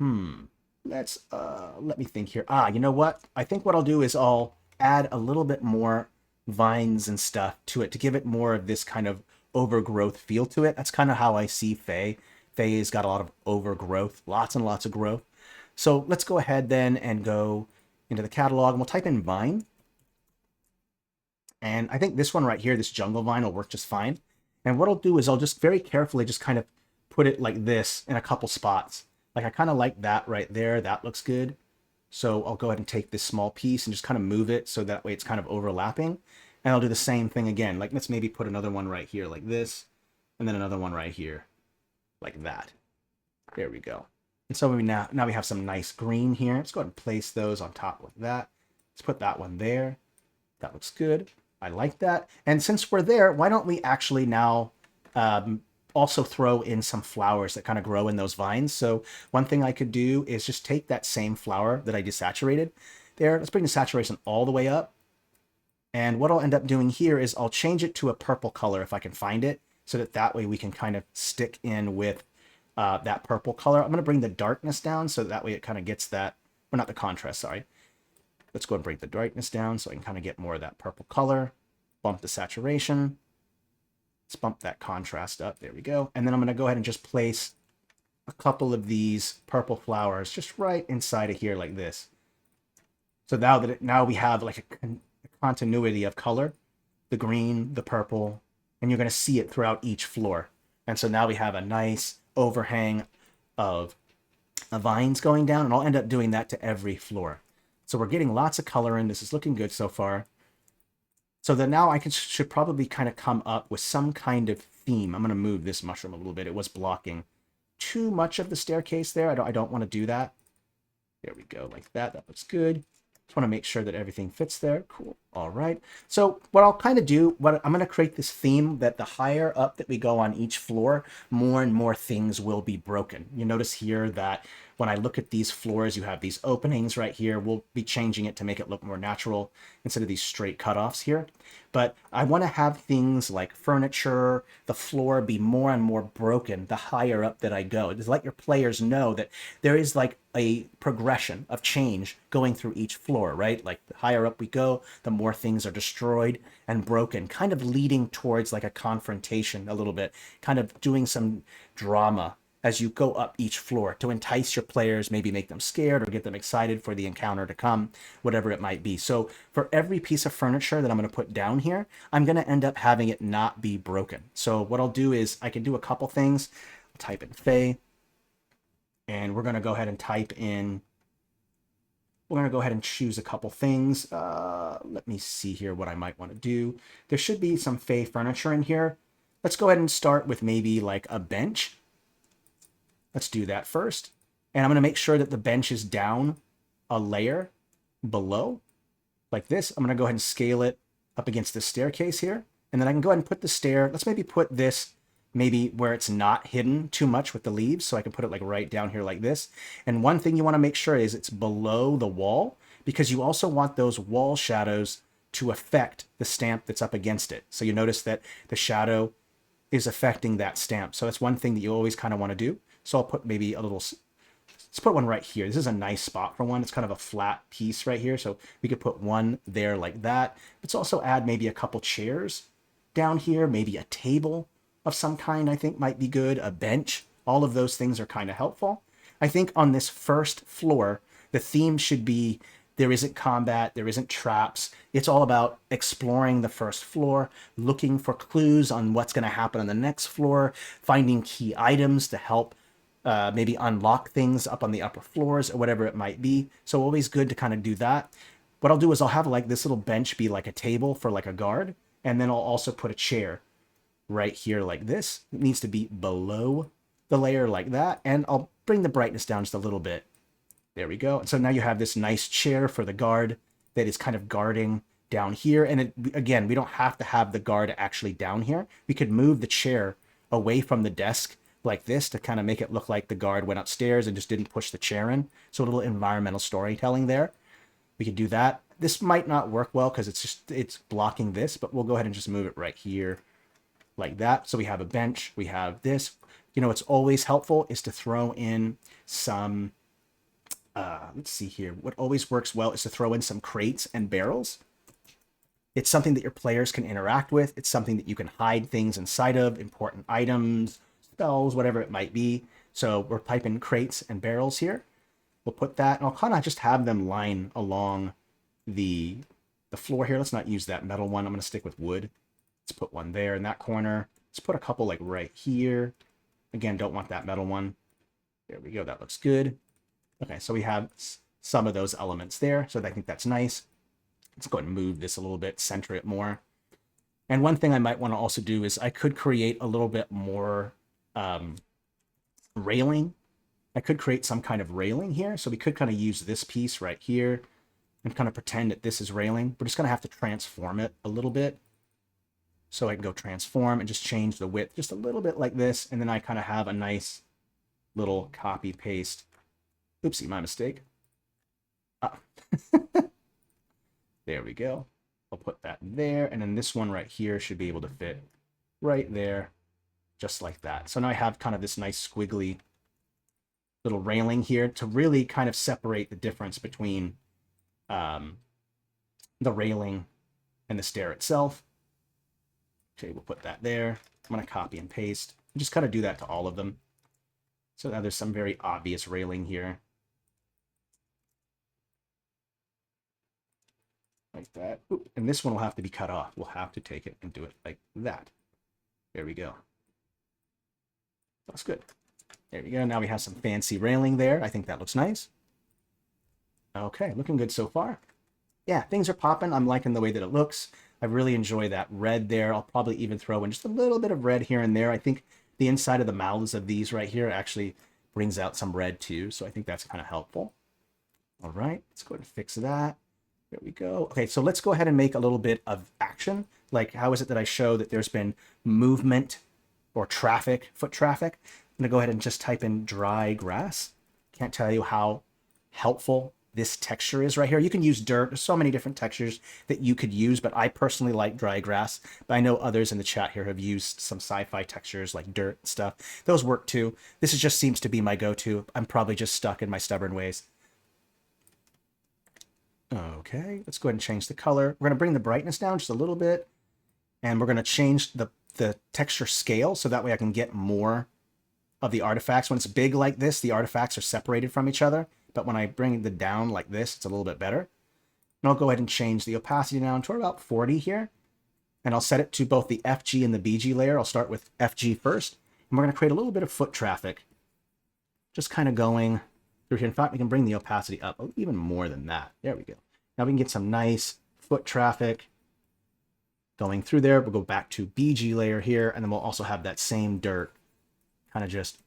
Let me think here. You know what? I think what I'll do is I'll add a little bit more vines and stuff to it to give it more of this kind of overgrowth feel to it. That's kind of how I see Fey. Fey's got a lot of overgrowth, lots and lots of growth. So let's go ahead then and go into the catalog and we'll type in vine. And I think this one right here, this jungle vine, will work just fine. And what I'll do is I'll just very carefully just kind of put it like this in a couple spots. Like I kind of like that right there. That looks good. So I'll go ahead and take this small piece and just kind of move it so that way it's kind of overlapping. And I'll do the same thing again. Like let's maybe put another one right here like this. And then another one right here like that. There we go. And so now we have some nice green here. Let's go ahead and place those on top like that. Let's put that one there. That looks good. I like that. And since we're there, why don't we actually now also throw in some flowers that kind of grow in those vines. So one thing I could do is just take that same flower that I desaturated there. Let's bring the saturation all the way up. And what I'll end up doing here is I'll change it to a purple color if I can find it, so that way we can kind of stick in with that purple color. I'm going to bring the darkness down so that way it kind of gets that, or not the contrast, sorry. Let's go and bring the brightness down so I can kind of get more of that purple color. Bump the saturation. Let's bump that contrast up. There we go. And then I'm going to go ahead and just place a couple of these purple flowers just right inside of here like this. So now we have like a continuity of color, the green, the purple, and you're going to see it throughout each floor. And so now we have a nice overhang of vines going down, and I'll end up doing that to every floor. So we're getting lots of color in. This is looking good so far. So then now should probably kind of come up with some kind of theme. I'm going to move this mushroom a little bit. It was blocking too much of the staircase there. I don't want to do that. There we go, like that. That looks good. Just want to make sure that everything fits there. Cool. All right. So what I'll kind of do, I'm going to create this theme that the higher up that we go on each floor, more and more things will be broken. You notice here that when I look at these floors, you have these openings right here. We'll be changing it to make it look more natural instead of these straight cutoffs here. But I want to have things like furniture, the floor be more and more broken the higher up that I go. Just let your players know that there is like a progression of change going through each floor, right? Like the higher up we go, the more things are destroyed and broken, kind of leading towards like a confrontation a little bit, kind of doing some drama as you go up each floor to entice your players, maybe make them scared or get them excited for the encounter to come, whatever it might be. So for every piece of furniture that I'm going to put down here, I'm going to end up having it not be broken. So what I'll do is I can do a couple things. I'll type in Fey, and we're going to go ahead and we're going to go ahead and choose a couple things. Let me see here what I might want to do. There should be some Fey furniture in here. Let's go ahead and start with maybe like a bench. Let's do that first. And I'm going to make sure that the bench is down a layer below, like this. I'm going to go ahead and scale it up against the staircase here. And then I can go ahead and put the stair. Let's maybe put this maybe where it's not hidden too much with the leaves. So I can put it like right down here like this. And one thing you want to make sure is it's below the wall, because you also want those wall shadows to affect the stamp that's up against it. So you notice that the shadow is affecting that stamp. So that's one thing that you always kind of want to do. So I'll put maybe a little, let's put one right here. This is a nice spot for one. It's kind of a flat piece right here. So we could put one there like that. Let's also add maybe a couple chairs down here, maybe a table of some kind I think might be good, a bench. All of those things are kind of helpful. I think on this first floor, the theme should be there isn't combat, there isn't traps. It's all about exploring the first floor, looking for clues on what's going to happen on the next floor, finding key items to help maybe unlock things up on the upper floors or whatever it might be. So always good to kind of do that. What I'll do is I'll have like this little bench be like a table for like a guard, and then I'll also put a chair right here like this. It needs to be below the layer like that, and I'll bring the brightness down just a little bit. There we go. And so now you have this nice chair for the guard that is kind of guarding down here. And again, we don't have to have the guard actually down here. We could move the chair away from the desk like this to kind of make it look like the guard went upstairs and just didn't push the chair in. So a little environmental storytelling there. We could do that. This might not work well because it's blocking this, but we'll go ahead and just move it right here like that. So we have a bench, we have this. You know, what's always helpful is to throw in some, let's see here. What always works well is to throw in some crates and barrels. It's something that your players can interact with. It's something that you can hide things inside of, important items, spells, whatever it might be. So we're typing crates and barrels here. We'll put that, and I'll kind of just have them line along the floor here. Let's not use that metal one. I'm going to stick with wood. Let's put one there in that corner. Let's put a couple like right here. Again, don't want that metal one. There we go. That looks good. Okay, so we have some of those elements there. So I think that's nice. Let's go ahead and move this a little bit, center it more. And one thing I might want to also do is I could create a little bit more railing. I could create some kind of railing here. So we could kind of use this piece right here and kind of pretend that this is railing. We're just going to have to transform it a little bit. So I can go transform and just change the width just a little bit like this. And then I kind of have a nice little copy paste. Oopsie, my mistake. There we go. I'll put that there. And then this one right here should be able to fit right there, just like that. So now I have kind of this nice squiggly little railing here to really kind of separate the difference between the railing and the stair itself. Okay, we'll put that there. I'm going to copy and paste. Just kind of do that to all of them. So now there's some very obvious railing here. Like that. Ooh, and this one will have to be cut off. We'll have to take it and do it like that. There we go. That's good. There we go. Now we have some fancy railing there. I think that looks nice. Okay, looking good so far. Yeah, things are popping. I'm liking the way that it looks. I really enjoy that red there. I'll probably even throw in just a little bit of red here and there. I think the inside of the mouths of these right here actually brings out some red too. So I think that's kind of helpful. All right, let's go ahead and fix that. There we go. Okay, so let's go ahead and make a little bit of action. Like, how is it that I show that there's been movement or traffic, foot traffic? I'm gonna go ahead and just type in dry grass. Can't tell you how helpful this texture is right here. You can use dirt. There's so many different textures that you could use, but I personally like dry grass. But I know others in the chat here have used some sci-fi textures like dirt and stuff. Those work too. This just seems to be my go-to. I'm probably just stuck in my stubborn ways. Okay, let's go ahead and change the color. We're going to bring the brightness down just a little bit, and we're going to change the texture scale so that way I can get more of the artifacts. When it's big like this, the artifacts are separated from each other, but when I bring the down like this, it's a little bit better. And I'll go ahead and change the opacity down to about 40 here, and I'll set it to both the FG and the BG layer. I'll start with FG first, and we're going to create a little bit of foot traffic, just kind of going through here. In fact, we can bring the opacity up even more than that. There we go. Now we can get some nice foot traffic going through there. We'll go back to BG layer here, and then we'll also have that same dirt kind of just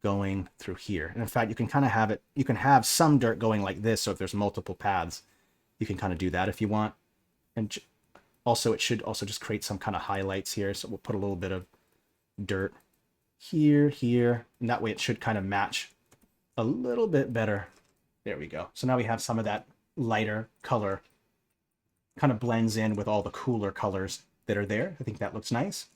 going through here. And in fact, you can kind of have it, you can have some dirt going like this. So if there's multiple paths, you can kind of do that if you want. And also, it should also just create some kind of highlights here. So we'll put a little bit of dirt here, here, and that way it should kind of match a little bit better. There we go. So now we have some of that lighter color kind of blends in with all the cooler colors that are there. I think that looks nice.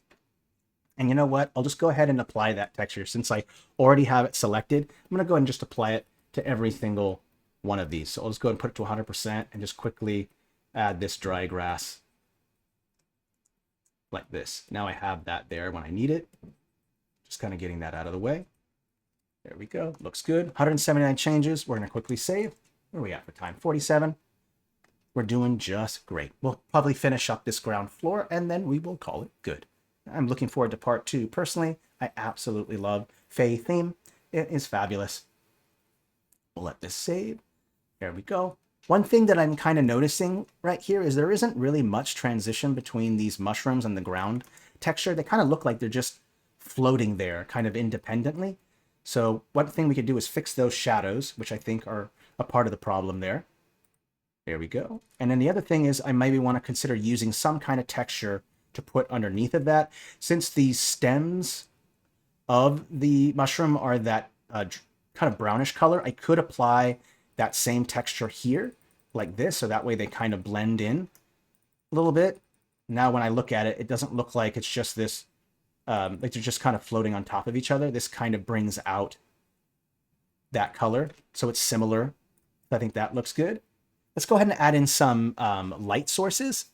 And you know what? I'll just go ahead and apply that texture. Since I already have it selected, I'm going to go ahead and just apply it to every single one of these. So I'll just go ahead and put it to 100% and just quickly add this dry grass like this. Now I have that there when I need it. Just kind of getting that out of the way. There we go. Looks good. 179 changes. We're going to quickly save. Where are we at for time? 47. We're doing just great. We'll probably finish up this ground floor and then we will call it good. I'm looking forward to part 2. Personally, I absolutely love Fey theme. It is fabulous. We'll let this save. There we go. One thing that I'm kind of noticing right here is there isn't really much transition between these mushrooms and the ground texture. They kind of look like they're just floating there kind of independently. So one thing we could do is fix those shadows, which I think are a part of the problem there. There we go. And then the other thing is I maybe want to consider using some kind of texture to put underneath of that. Since the stems of the mushroom are that kind of brownish color, I could apply that same texture here like this, so that way they kind of blend in a little bit. Now when I look at it, it doesn't look like it's just this, like they're just kind of floating on top of each other. This kind of brings out that color, so it's similar. I think that looks good. Let's go ahead and add in some light sources,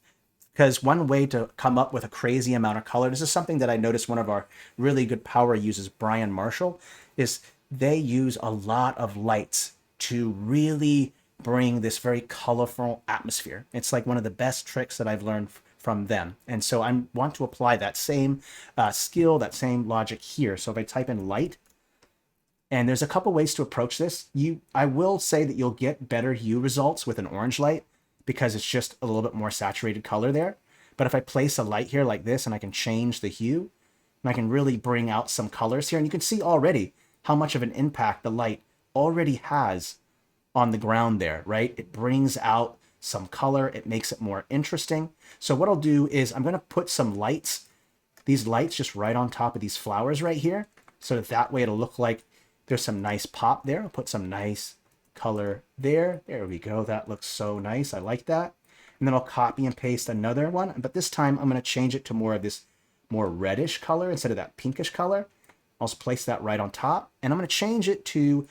because one way to come up with a crazy amount of color, this is something that I noticed one of our really good power users, Brian Marshall, is they use a lot of lights to really bring this very colorful atmosphere. It's like one of the best tricks that I've learned from them. And so I want to apply that same skill, that same logic here. So if I type in light, and there's a couple ways to approach this. I will say that you'll get better hue results with an orange light because it's just a little bit more saturated color there. But if I place a light here like this and I can change the hue, and I can really bring out some colors here, and you can see already how much of an impact the light already has on the ground there, right? It brings out some color, it makes it more interesting. So what I'll do is I'm gonna put some lights, these lights just right on top of these flowers right here, so that way it'll look like there's some nice pop there. I'll put some nice color there. There we go. That looks so nice. I like that. And then I'll copy and paste another one. But this time I'm going to change it to more of this more reddish color instead of that pinkish color. I'll just place that right on top. And I'm going to change it to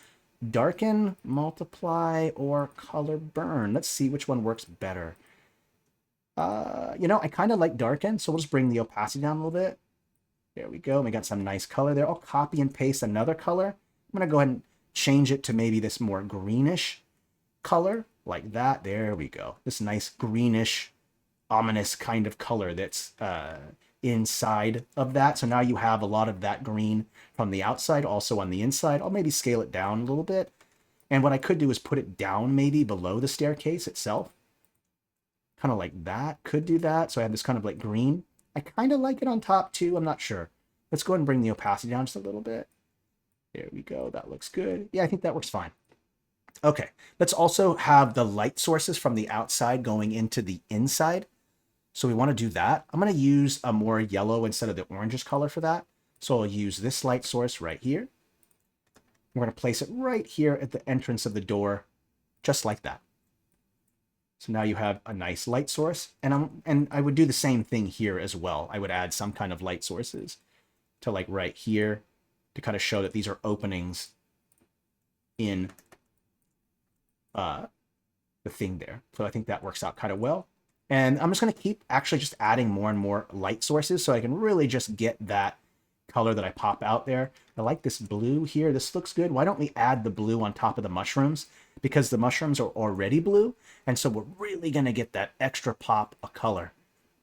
darken, multiply, or color burn. Let's see which one works better. You know, I kind of like darken, so we'll just bring the opacity down a little bit. There we go. We got some nice color there. I'll copy and paste another color. I'm going to go ahead and change it to maybe this more greenish color like that. There we go. This nice greenish, ominous kind of color that's inside of that. So now you have a lot of that green from the outside, also on the inside. I'll maybe scale it down a little bit. And what I could do is put it down maybe below the staircase itself. kind of like that. Could do that. So I have this kind of like green. I kind of like it on top too. I'm not sure. Let's go ahead and bring the opacity down just a little bit. There we go. That looks good. Yeah, I think that works fine. Okay, let's also have the light sources from the outside going into the inside. So we want to do that. I'm going to use a more yellow instead of the orangish color for that. So I'll use this light source right here. We're going to place it right here at the entrance of the door, just like that. So now you have a nice light source. And I would do the same thing here as well. I would add some kind of light sources to like right here to kind of show that these are openings in the thing there. So I think that works out kind of well. And I'm just going to keep actually just adding more and more light sources so I can really just get that color that I pop out there. I like this blue here. This looks good. Why don't we add the blue on top of the mushrooms? Because the mushrooms are already blue. And so we're really going to get that extra pop of color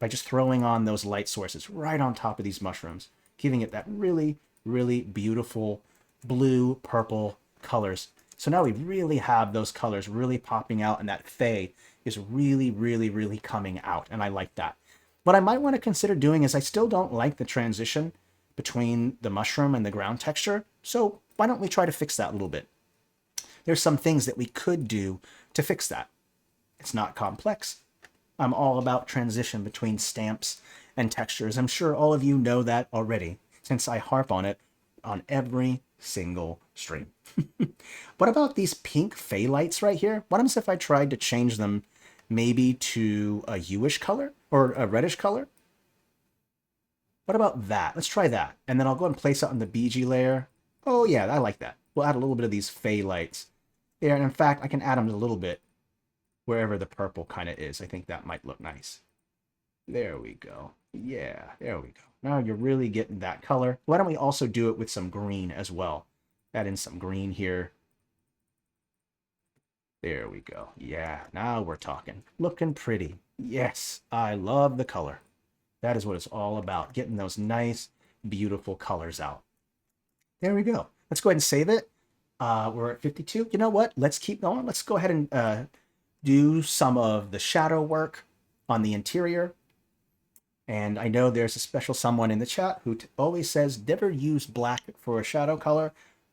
by just throwing on those light sources right on top of these mushrooms, giving it that really, really beautiful blue, purple colors. So now we really have those colors really popping out, and that Fey is really, really, really coming out, and I like that. What I might want to consider doing is I still don't like the transition between the mushroom and the ground texture, so why don't we try to fix that a little bit? There's some things that we could do to fix that. It's not complex. I'm all about transition between stamps and textures. I'm sure all of you know that already, since I harp on it on every single stream. What about these pink Fey lights right here? What happens if I tried to change them maybe to a yellowish color or a reddish color? What about that? Let's try that. And then I'll go and place it on the BG layer. Oh yeah, I like that. We'll add a little bit of these Fey lights there. And in fact, I can add them a little bit wherever the purple kind of is. I think that might look nice. There we go. Yeah, there we go. Now you're really getting that color. Why don't we also do it with some green as well? Add in some green here. There we go. Yeah, now we're talking. Looking pretty. Yes, I love the color. That is what it's all about, getting those nice, beautiful colors out. There we go. Let's go ahead and save it. We're at 52. You know what? Let's keep going. Let's go ahead and do some of the shadow work on the interior. And I know there's a special someone in the chat who always says, never use black for a shadow color.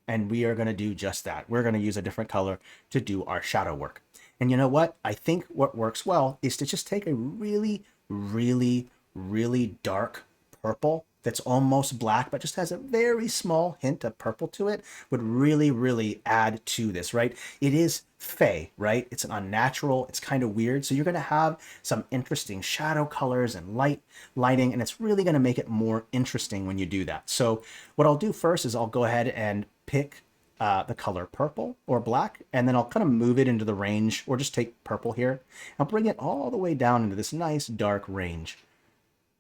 And we are going to do just that. We're going to use a different color to do our shadow work. And you know what? I think what works well is to just take a really, really, really dark purple that's almost black, but just has a very small hint of purple to it, would really, really add to this, right? It is Fey, right? It's an unnatural, it's kind of weird. So you're going to have some interesting shadow colors and lighting, and it's really going to make it more interesting when you do that. So what I'll do first is I'll go ahead and pick the color purple or black, and then I'll kind of move it into the range, or just take purple here. I'll bring it all the way down into this nice dark range.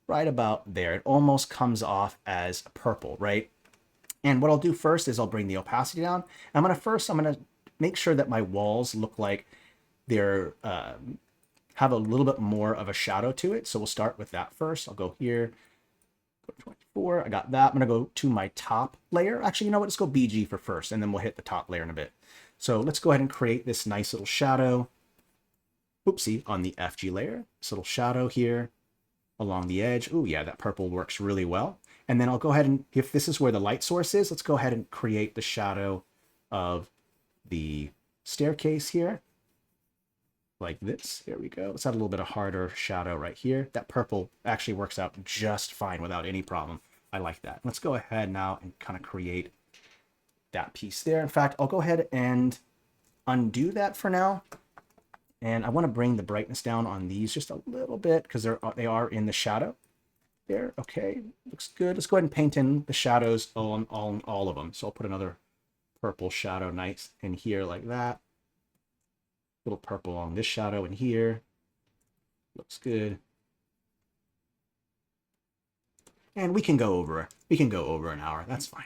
Right about there. It almost comes off as purple, right? And what I'll do first is I'll bring the opacity down. I'm going to make sure that my walls look like they're have a little bit more of a shadow to it. So we'll start with that first. I'll go here, go 24. I got that. I'm going to go to my top layer. Actually, you know what? Let's go BG for first, and then we'll hit the top layer in a bit. So let's go ahead and create this nice little shadow. Oopsie, on the FG layer. This little shadow here along the edge. Oh yeah, that purple works really well. And then I'll go ahead and, if this is where the light source is, let's go ahead and create the shadow of the staircase here. Like this. There we go. Let's add a little bit of harder shadow right here. That purple actually works out just fine without any problem. I like that. Let's go ahead now and kind of create that piece there. In fact, I'll go ahead and undo that for now. And I want to bring the brightness down on these just a little bit because they are in the shadow. There, okay, looks good. Let's go ahead and paint in the shadows on all of them. So I'll put another purple shadow nice in here like that. Little purple on this shadow in here. Looks good. And we can go over an hour. That's fine.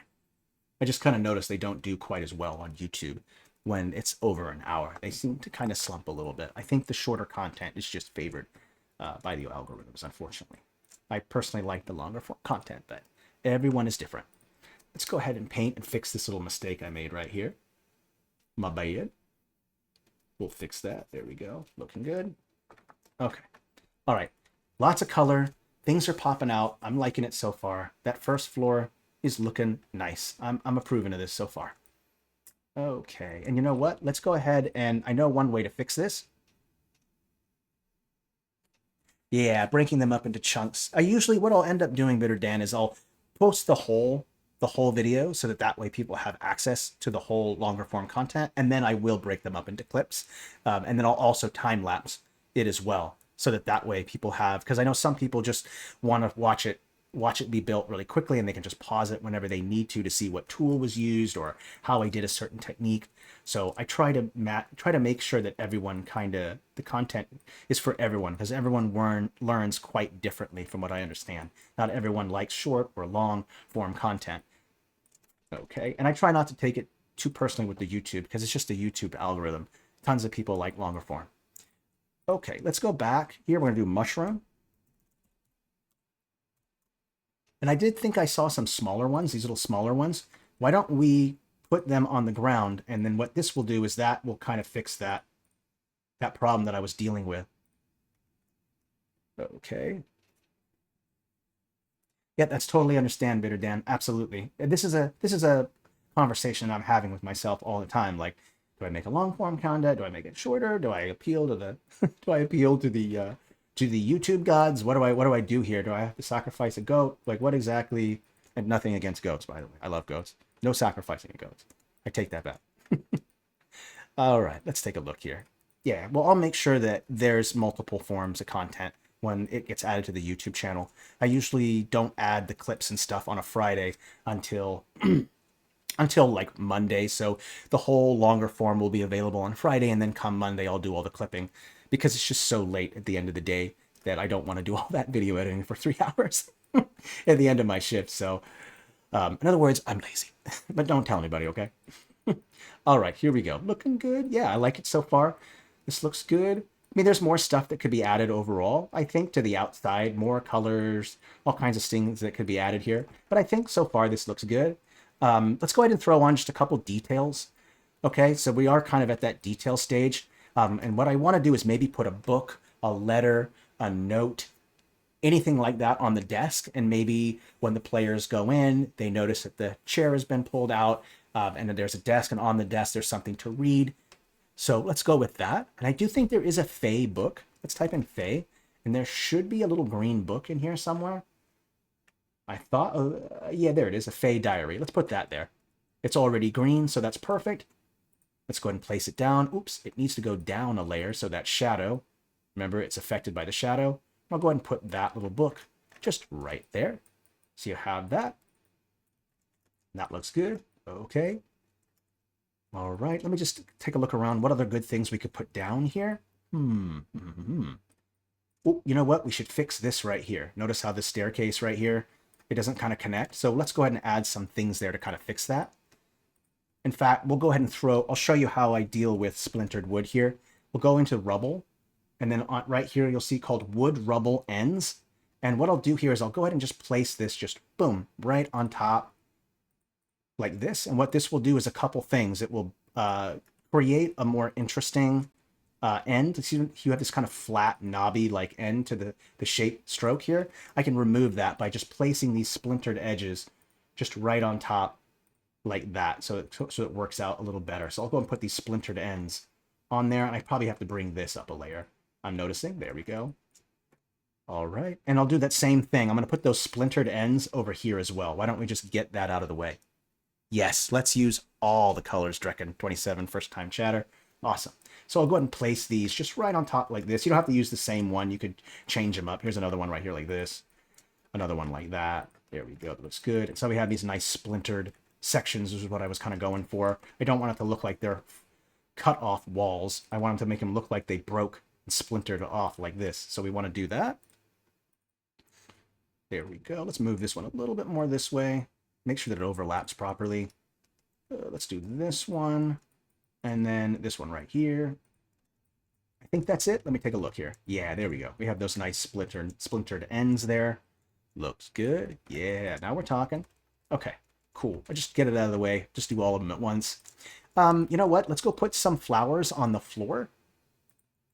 I just kind of noticed they don't do quite as well on YouTube when it's over an hour. They seem to kind of slump a little bit. I think the shorter content is just favored by the algorithms, unfortunately. I personally like the longer form content, but everyone is different. Let's go ahead and paint and fix this little mistake I made right here. My bad. We'll fix that. There we go. Looking good. Okay. All right, lots of color. Things are popping out. I'm liking it so far. That first floor is looking nice. I'm approving of this so far. Okay, and you know what? Let's go ahead and I know one way to fix this. Yeah, breaking them up into chunks. I usually what I'll end up doing, Bitter Dan, is I'll post the whole video so that that way people have access to the whole longer form content, and then I will break them up into clips, and then I'll also time lapse it as well so that that way people have, because I know some people just want to watch it be built really quickly and they can just pause it whenever they need to see what tool was used or how I did a certain technique. So I try to make sure that everyone kind of the content is for everyone, because everyone learns quite differently from what I understand. Not everyone likes short or long form content. Okay, and I try not to take it too personally with the YouTube because it's just a YouTube algorithm. Tons of people like longer form. Okay, let's go back here. We're gonna do mushroom. And I did think I saw some smaller ones, these little smaller ones. Why don't we put them on the ground? And then what this will do is that will kind of fix that problem that I was dealing with. Okay. Yeah, that's totally understand, Bitter Dan. Absolutely. This is a conversation I'm having with myself all the time. Like, do I make a long form content? Do I make it shorter? Do I appeal to the do I appeal to the YouTube gods? What do I do here? Do I have to sacrifice a goat? Like what exactly? And nothing against goats, by the way. I love goats. No sacrificing of goats. I take that back. All right, let's take a look here. Yeah, well, I'll make sure that there's multiple forms of content when it gets added to the YouTube channel. I usually don't add the clips and stuff on a Friday until until like Monday. So the whole longer form will be available on Friday, and then come Monday, I'll do all the clipping because it's just so late at the end of the day that I don't want to do all that video editing for 3 hours at the end of my shift. So, in other words, I'm lazy, but don't tell anybody, okay? All right, here we go. Looking good. Yeah, I like it so far. This looks good. I mean, there's more stuff that could be added overall, I think, to the outside, more colors, all kinds of things that could be added here. But I think so far this looks good. Let's go ahead and throw on just a couple details. Okay, so we are kind of at that detail stage. And what I want to do is maybe put a book, a letter, a note, anything like that on the desk. And maybe when the players go in, they notice that the chair has been pulled out, and then there's a desk, and on the desk there's something to read. So let's go with that. And I do think there is a Fey book. Let's type in Fey, and there should be a little green book in here somewhere. I thought, yeah, there it is, a Fey diary. Let's put that there. It's already green, so that's perfect. Let's go ahead and place it down. Oops, it needs to go down a layer, so that shadow, remember, it's affected by the shadow. I'll go ahead and put that little book just right there. So you have that. That looks good. Okay. All right, let me just take a look around. What other good things we could put down here? Oh, you know what? We should fix this right here. Notice how the staircase right here, it doesn't kind of connect. So let's go ahead and add some things there to kind of fix that. In fact, we'll go ahead and I'll show you how I deal with splintered wood here. We'll go into rubble, and then right here you'll see called wood rubble ends. And what I'll do here is I'll go ahead and just place this just boom, right on top like this. And what this will do is a couple things. It will create a more interesting end. See, you have this kind of flat, knobby like end to the shape stroke here. I can remove that by just placing these splintered edges just right on top like that, so it works out a little better. So I'll go and put these splintered ends on there, and I probably have to bring this up a layer. I'm noticing. There we go. All right, and I'll do that same thing. I'm going to put those splintered ends over here as well. Why don't we just get that out of the way? Yes, let's use all the colors, Drekken 27, first time chatter. Awesome. So I'll go ahead and place these just right on top like this. You don't have to use the same one. You could change them up. Here's another one right here like this. Another one like that. There we go. That looks good. And so we have these nice splintered sections. This is what I was kind of going for. I don't want it to look like they're cut off walls. I want them to make them look like they broke and splintered off like this. So we want to do that. There we go. Let's move this one a little bit more this way. Make sure that it overlaps properly. Let's do this one. And then this one right here. I think that's it. Let me take a look here. Yeah, there we go. We have those nice splintered ends there. Looks good. Yeah, now we're talking. Okay, cool. I just get it out of the way. Just do all of them at once. You know what? Let's go put some flowers on the floor.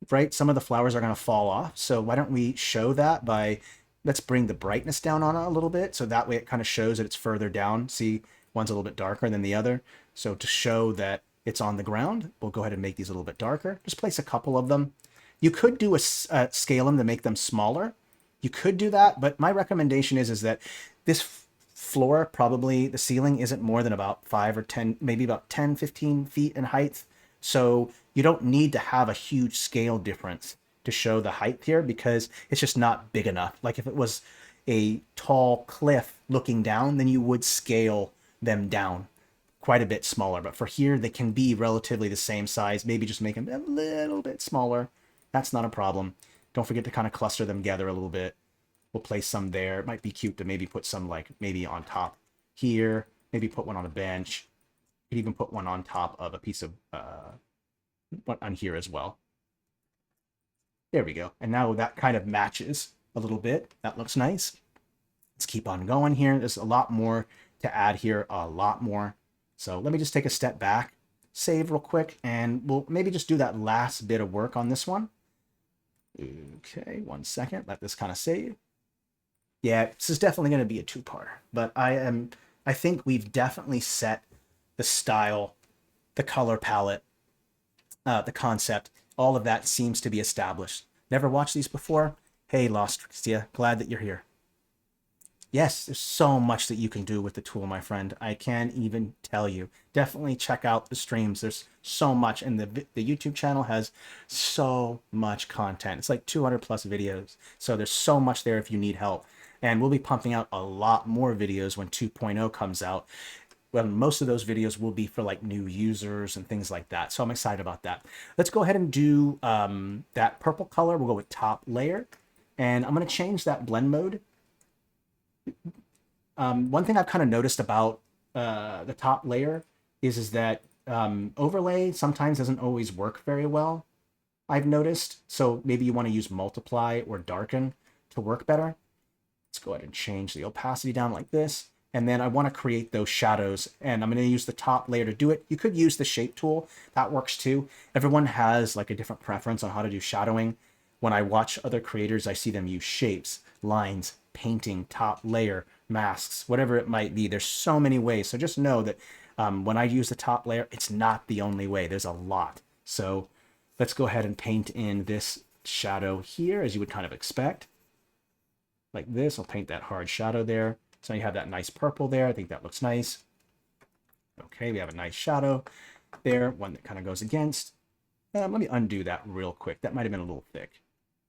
right? Some of the flowers are going to fall off. So why don't we show that by, let's bring the brightness down on it a little bit. So that way it kind of shows that it's further down. See, one's a little bit darker than the other. So to show that it's on the ground, we'll go ahead and make these a little bit darker. Just place a couple of them. You could do a scale them to make them smaller. You could do that, but my recommendation is that this floor, probably the ceiling isn't more than about 5 or 10, maybe about 10, 15 feet in height. So you don't need to have a huge scale difference to show the height here because it's just not big enough. Like if it was a tall cliff looking down, then you would scale them down quite a bit smaller. But for here, they can be relatively the same size, maybe just make them a little bit smaller. That's not a problem. Don't forget to kind of cluster them together a little bit. We'll place some there. It might be cute to maybe put some like maybe on top here, maybe put one on a bench. You could even put one on top of a piece of one on here as well. There we go. And now that kind of matches a little bit. That looks nice. Let's keep on going here. There's a lot more to add here, a lot more. So let me just take a step back, save real quick, and we'll maybe just do that last bit of work on this one. Okay, 1 second. Let this kind of save. Yeah, this is definitely going to be a two-parter, but I think we've definitely set the style, the color palette, the concept. All of that seems to be established. Never watched these before? Hey, Lost Trixia, glad that you're here. Yes, there's so much that you can do with the tool, my friend. I can't even tell you. Definitely check out the streams. There's so much, and the YouTube channel has so much content. It's like 200 plus videos. So there's so much there if you need help. And we'll be pumping out a lot more videos when 2.0 comes out. Well, most of those videos will be for like new users and things like that. So I'm excited about that. Let's go ahead and do that purple color. We'll go with top layer. And I'm going to change that blend mode. One thing I've kind of noticed about the top layer is that overlay sometimes doesn't always work very well. I've noticed. So maybe you want to use multiply or darken to work better. Let's go ahead and change the opacity down like this. And then I want to create those shadows, and I'm going to use the top layer to do it. You could use the shape tool. That works too. Everyone has like a different preference on how to do shadowing. When I watch other creators, I see them use shapes, lines, painting, top layer, masks, whatever it might be. There's so many ways. So just know that when I use the top layer, it's not the only way. There's a lot. So let's go ahead and paint in this shadow here, as you would kind of expect. Like this, I'll paint that hard shadow there. So you have that nice purple there. I think that looks nice. Okay, we have a nice shadow there, one that kind of goes against. Let me undo that real quick. That might have been a little thick.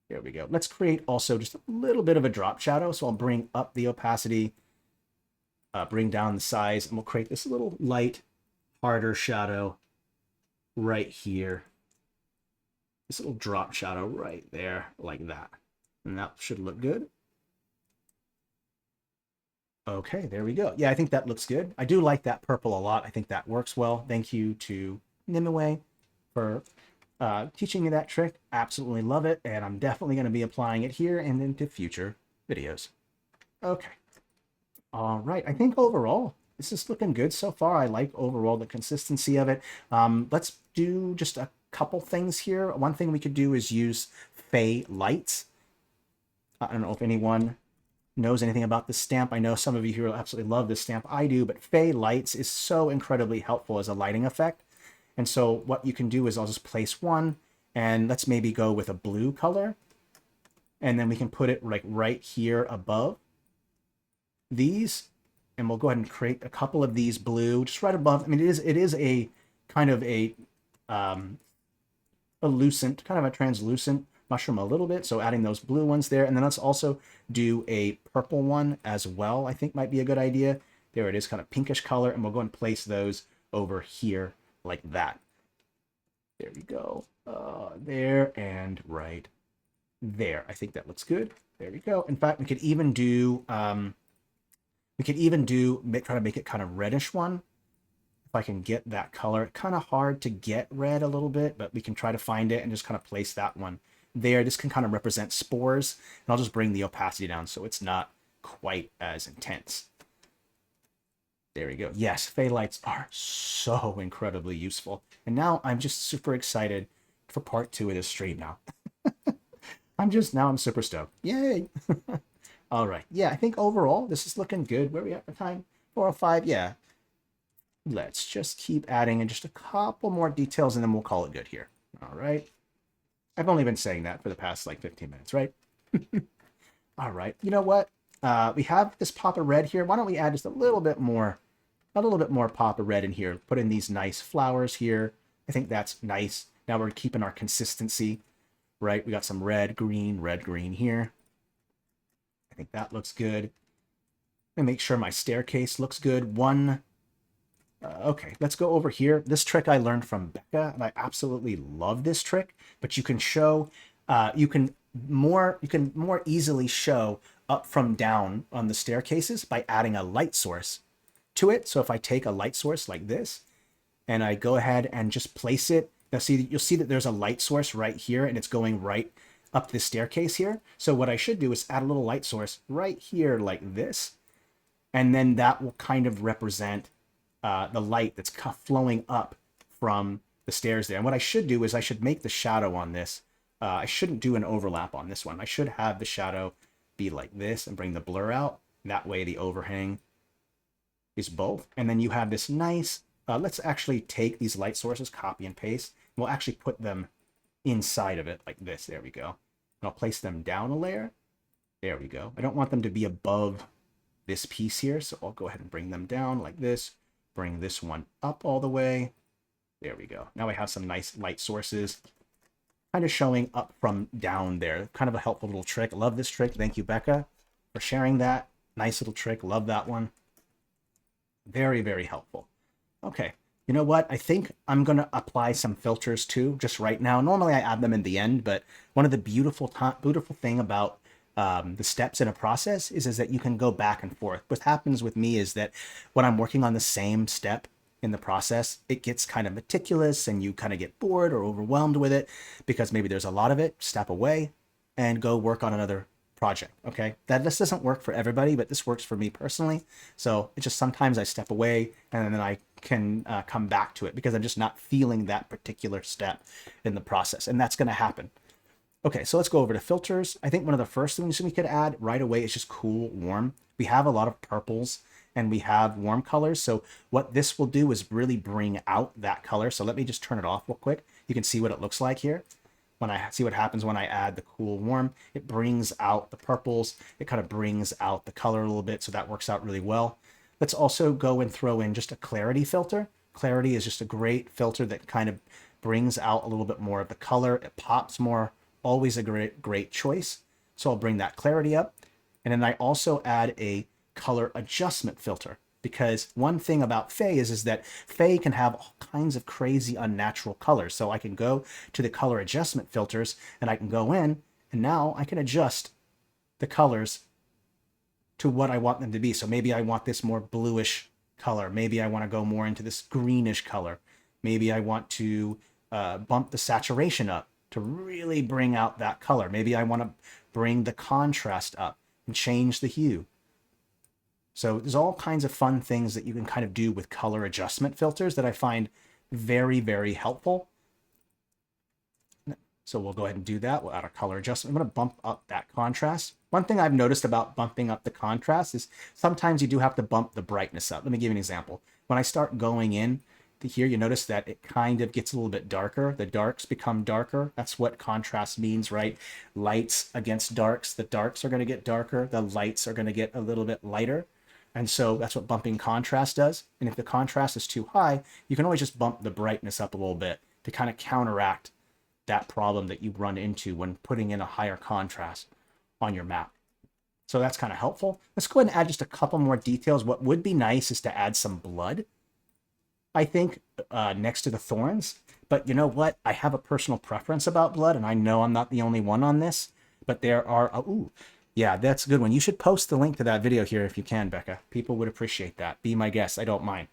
There we go. Let's create also just a little bit of a drop shadow. So I'll bring up the opacity, bring down the size, and we'll create this little light, harder shadow right here. This little drop shadow right there, like that. And that should look good. Okay, there we go. Yeah, I think that looks good. I do like that purple a lot. I think that works well. Thank you to Nimue for teaching me that trick. Absolutely love it, and I'm definitely going to be applying it here and into future videos. Okay. All right. I think overall, this is looking good so far. I like overall the consistency of it. Let's do just a couple things here. One thing we could do is use Fey lights. I don't know if anyone knows anything about this stamp. I know some of you here absolutely love this stamp. I do, but Fey lights is so incredibly helpful as a lighting effect. And so what you can do is I'll just place one, and let's maybe go with a blue color. And then we can put it like right here above these. And we'll go ahead and create a couple of these blue, just right above. I mean, it is a kind of a lucent, kind of a translucent mushroom a little bit. So adding those blue ones there. And then let's also do a purple one as well. I think might be a good idea. There it is, kind of pinkish color. And we'll go and place those over here like that. There we go. There and right there. I think that looks good. There we go. In fact, we could even do try to make it kind of reddish one. If I can get that color, kind of hard to get red a little bit, but we can try to find it and just kind of place that one there. This can kind of represent spores, and I'll just bring the opacity down so it's not quite as intense. There we go. Yes, Fey lights are so incredibly useful. And now I'm just super excited for part 2 of this stream now. I'm super stoked. Yay! All right. Yeah, I think overall this is looking good. Where are we at for time? 4:05. Yeah. Let's just keep adding in just a couple more details and then we'll call it good here. All right. I've only been saying that for the past like 15 minutes, right? All right. You know what? We have this pop of red here. Why don't we add just a little bit more pop of red in here? Put in these nice flowers here. I think that's nice. Now we're keeping our consistency, right? We got some red, green here. I think that looks good. And make sure my staircase looks good. Okay, let's go over here. This trick I learned from Becca, and I absolutely love this trick. But you can show, you can more easily show up from down on the staircases by adding a light source to it. So if I take a light source like this, and I go ahead and just place it, you'll see that there's a light source right here, and it's going right up the staircase here. So what I should do is add a little light source right here like this, and then that will kind of represent the light that's flowing up from the stairs there. And what I should do is I should make the shadow on this. I shouldn't do an overlap on this one. I should have the shadow be like this and bring the blur out. That way the overhang is both. And then you have this nice, let's actually take these light sources, copy and paste. And we'll actually put them inside of it like this. There we go. And I'll place them down a layer. There we go. I don't want them to be above this piece here. So I'll go ahead and bring them down like this. Bring this one up all the way. There we go. Now I have some nice light sources kind of showing up from down there. Kind of a helpful little trick. Love this trick. Thank you, Becca, for sharing that. Nice little trick. Love that one. Very, very helpful. Okay. You know what? I think I'm going to apply some filters too, just right now. Normally I add them in the end, but one of the beautiful thing about the steps in a process is that you can go back and forth. What happens with me is that when I'm working on the same step in the process, it gets kind of meticulous and you kind of get bored or overwhelmed with it because maybe there's a lot of it. Step away and go work on another project. Okay. This doesn't work for everybody, but this works for me personally. So it's just sometimes I step away and then I can come back to it because I'm just not feeling that particular step in the process. And that's going to happen. Okay, so let's go over to filters. I think one of the first things we could add right away is just cool, warm. We have a lot of purples and we have warm colors. So what this will do is really bring out that color. So let me just turn it off real quick. You can see what it looks like here. When I see what happens when I add the cool, warm, it brings out the purples. It kind of brings out the color a little bit. So that works out really well. Let's also go and throw in just a clarity filter. Clarity is just a great filter that kind of brings out a little bit more of the color. It pops more. Always a great choice. So I'll bring that clarity up. And then I also add a color adjustment filter because one thing about Fey is that Fey can have all kinds of crazy unnatural colors. So I can go to the color adjustment filters and I can go in and now I can adjust the colors to what I want them to be. So maybe I want this more bluish color. Maybe I want to go more into this greenish color. Maybe I want to bump the saturation up to really bring out that color. Maybe I want to bring the contrast up and change the hue. So there's all kinds of fun things that you can kind of do with color adjustment filters that I find very, very helpful. So we'll go ahead and do that. We'll add a color adjustment. I'm going to bump up that contrast. One thing I've noticed about bumping up the contrast is sometimes you do have to bump the brightness up. Let me give you an example. When I start going in to here, you notice that it kind of gets a little bit darker. The darks become darker. That's what contrast means, right? Lights against darks. The darks are going to get darker. The lights are going to get a little bit lighter. And so that's what bumping contrast does. And if the contrast is too high, you can always just bump the brightness up a little bit to kind of counteract that problem that you run into when putting in a higher contrast on your map. So that's kind of helpful. Let's go ahead and add just a couple more details. What would be nice is to add some blood, I think, next to the thorns. But you know what? I have a personal preference about blood, and I know I'm not the only one on this, but there are, ooh, yeah, that's a good one. You should post the link to that video here if you can, Becca. People would appreciate that. Be my guest. I don't mind.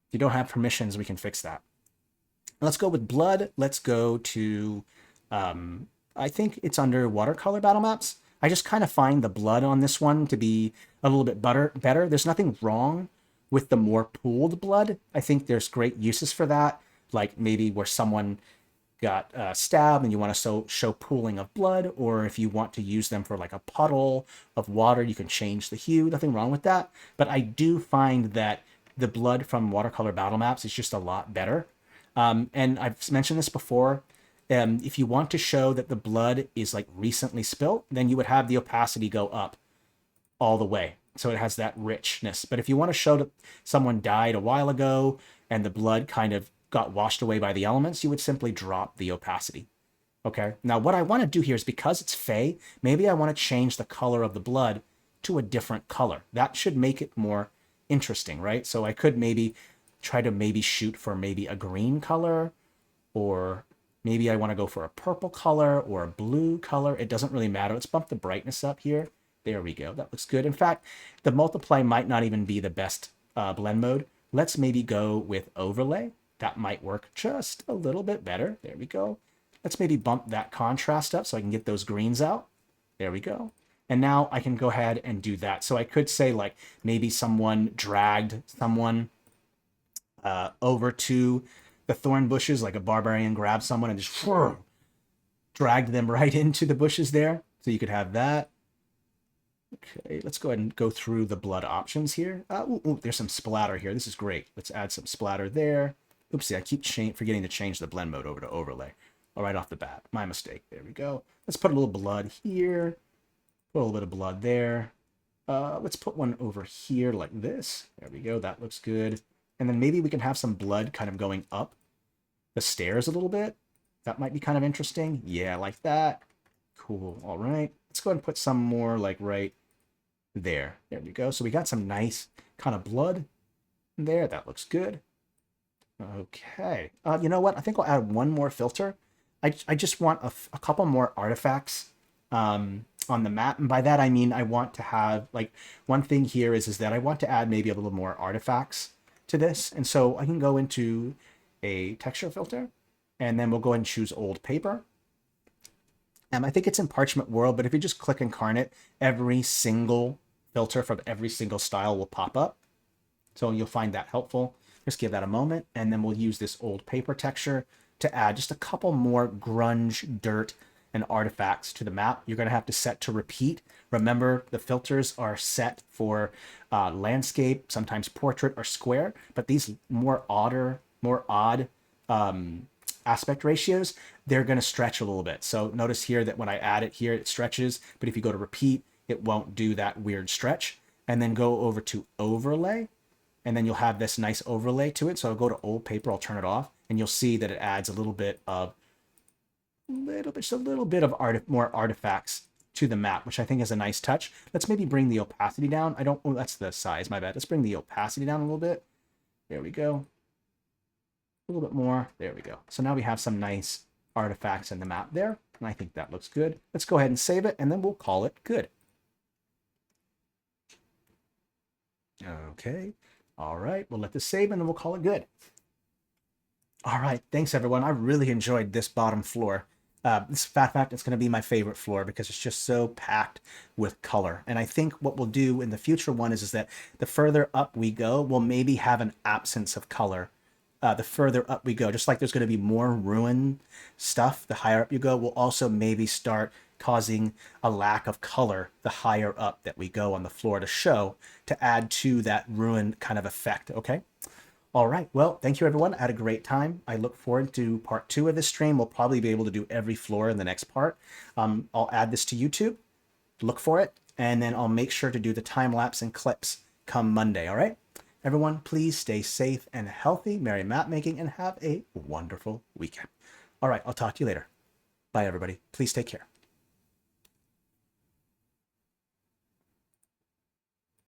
If you don't have permissions, we can fix that. Let's go with blood. Let's go to, I think it's under watercolor battle maps. I just kind of find the blood on this one to be a little bit better. There's nothing wrong with the more pooled blood. I think there's great uses for that. Like maybe where someone got stab and you want to show pooling of blood, or if you want to use them for like a puddle of water, you can change the hue. Nothing wrong with that. But I do find that the blood from watercolor battle maps is just a lot better. And I've mentioned this before. If you want to show that the blood is like recently spilt, then you would have the opacity go up all the way. So it has that richness. But if you want to show that someone died a while ago and the blood kind of got washed away by the elements, you would simply drop the opacity. Okay. Now what I want to do here is, because it's Fey, maybe I want to change the color of the blood to a different color. That should make it more interesting, right? So I could maybe try to shoot for maybe a green color, or maybe I want to go for a purple color or a blue color. It doesn't really matter. Let's bump the brightness up here. There we go. That looks good. In fact, the multiply might not even be the best blend mode. Let's maybe go with overlay. That might work just a little bit better. There we go. Let's maybe bump that contrast up so I can get those greens out. There we go. And now I can go ahead and do that. So I could say like maybe someone dragged someone over to the thorn bushes, like a barbarian grabbed someone and just dragged them right into the bushes there. So you could have that. Okay, let's go ahead and go through the blood options here. There's some splatter here. This is great. Let's add some splatter there. Oopsie, I keep forgetting to change the blend mode over to overlay. All right, off the bat. My mistake. There we go. Let's put a little blood here. Put a little bit of blood there. Let's put one over here like this. There we go. That looks good. And then maybe we can have some blood kind of going up the stairs a little bit. That might be kind of interesting. Yeah, like that. Cool. All right. Let's go ahead and put some more like right there. There we go. So we got some nice kind of blood there. That looks good. Okay. You know what? I think I'll add one more filter. I just want a couple more artifacts on the map. And by that, I mean, I want to have like one thing here is that I want to add maybe a little more artifacts to this. And so I can go into a texture filter and then we'll go ahead and choose old paper. I think it's in Parchment World, but if you just click Inkarnate, every single filter from every single style will pop up. So you'll find that helpful. Just give that a moment, and then we'll use this old paper texture to add just a couple more grunge, dirt, and artifacts to the map. You're going to have to set to repeat. Remember, the filters are set for landscape, sometimes portrait or square, but these more odd aspect ratios, they're going to stretch a little bit. So notice here that when I add it here, it stretches, but if you go to repeat, it won't do that weird stretch. And then go over to overlay, and then you'll have this nice overlay to it. So I'll go to old paper, I'll turn it off, and you'll see that it adds a little bit of more artifacts to the map, which I think is a nice touch. Let's maybe bring the opacity down. That's the size, my bad. Let's bring the opacity down a little bit. There we go. A little bit more. There we go. So now we have some nice artifacts in the map there, and I think that looks good. Let's go ahead and save it, and then we'll call it good. Okay. All right. We'll let this save, and then we'll call it good. All right. Thanks, everyone. I really enjoyed this bottom floor. This fact, it's going to be my favorite floor because it's just so packed with color. And I think what we'll do in the future one is that the further up we go, we'll maybe have an absence of color. The further up we go, just like there's going to be more ruin stuff, the higher up you go, we'll also maybe start causing a lack of color the higher up that we go on the floor to show, to add to that ruin kind of effect, okay? All right, well, thank you, everyone. I had a great time. I look forward to part 2 of this stream. We'll probably be able to do every floor in the next part. I'll add this to YouTube, look for it, and then I'll make sure to do the time lapse and clips come Monday, all right? Everyone, please stay safe and healthy, merry map making, and have a wonderful weekend. All right, I'll talk to you later. Bye, everybody. Please take care.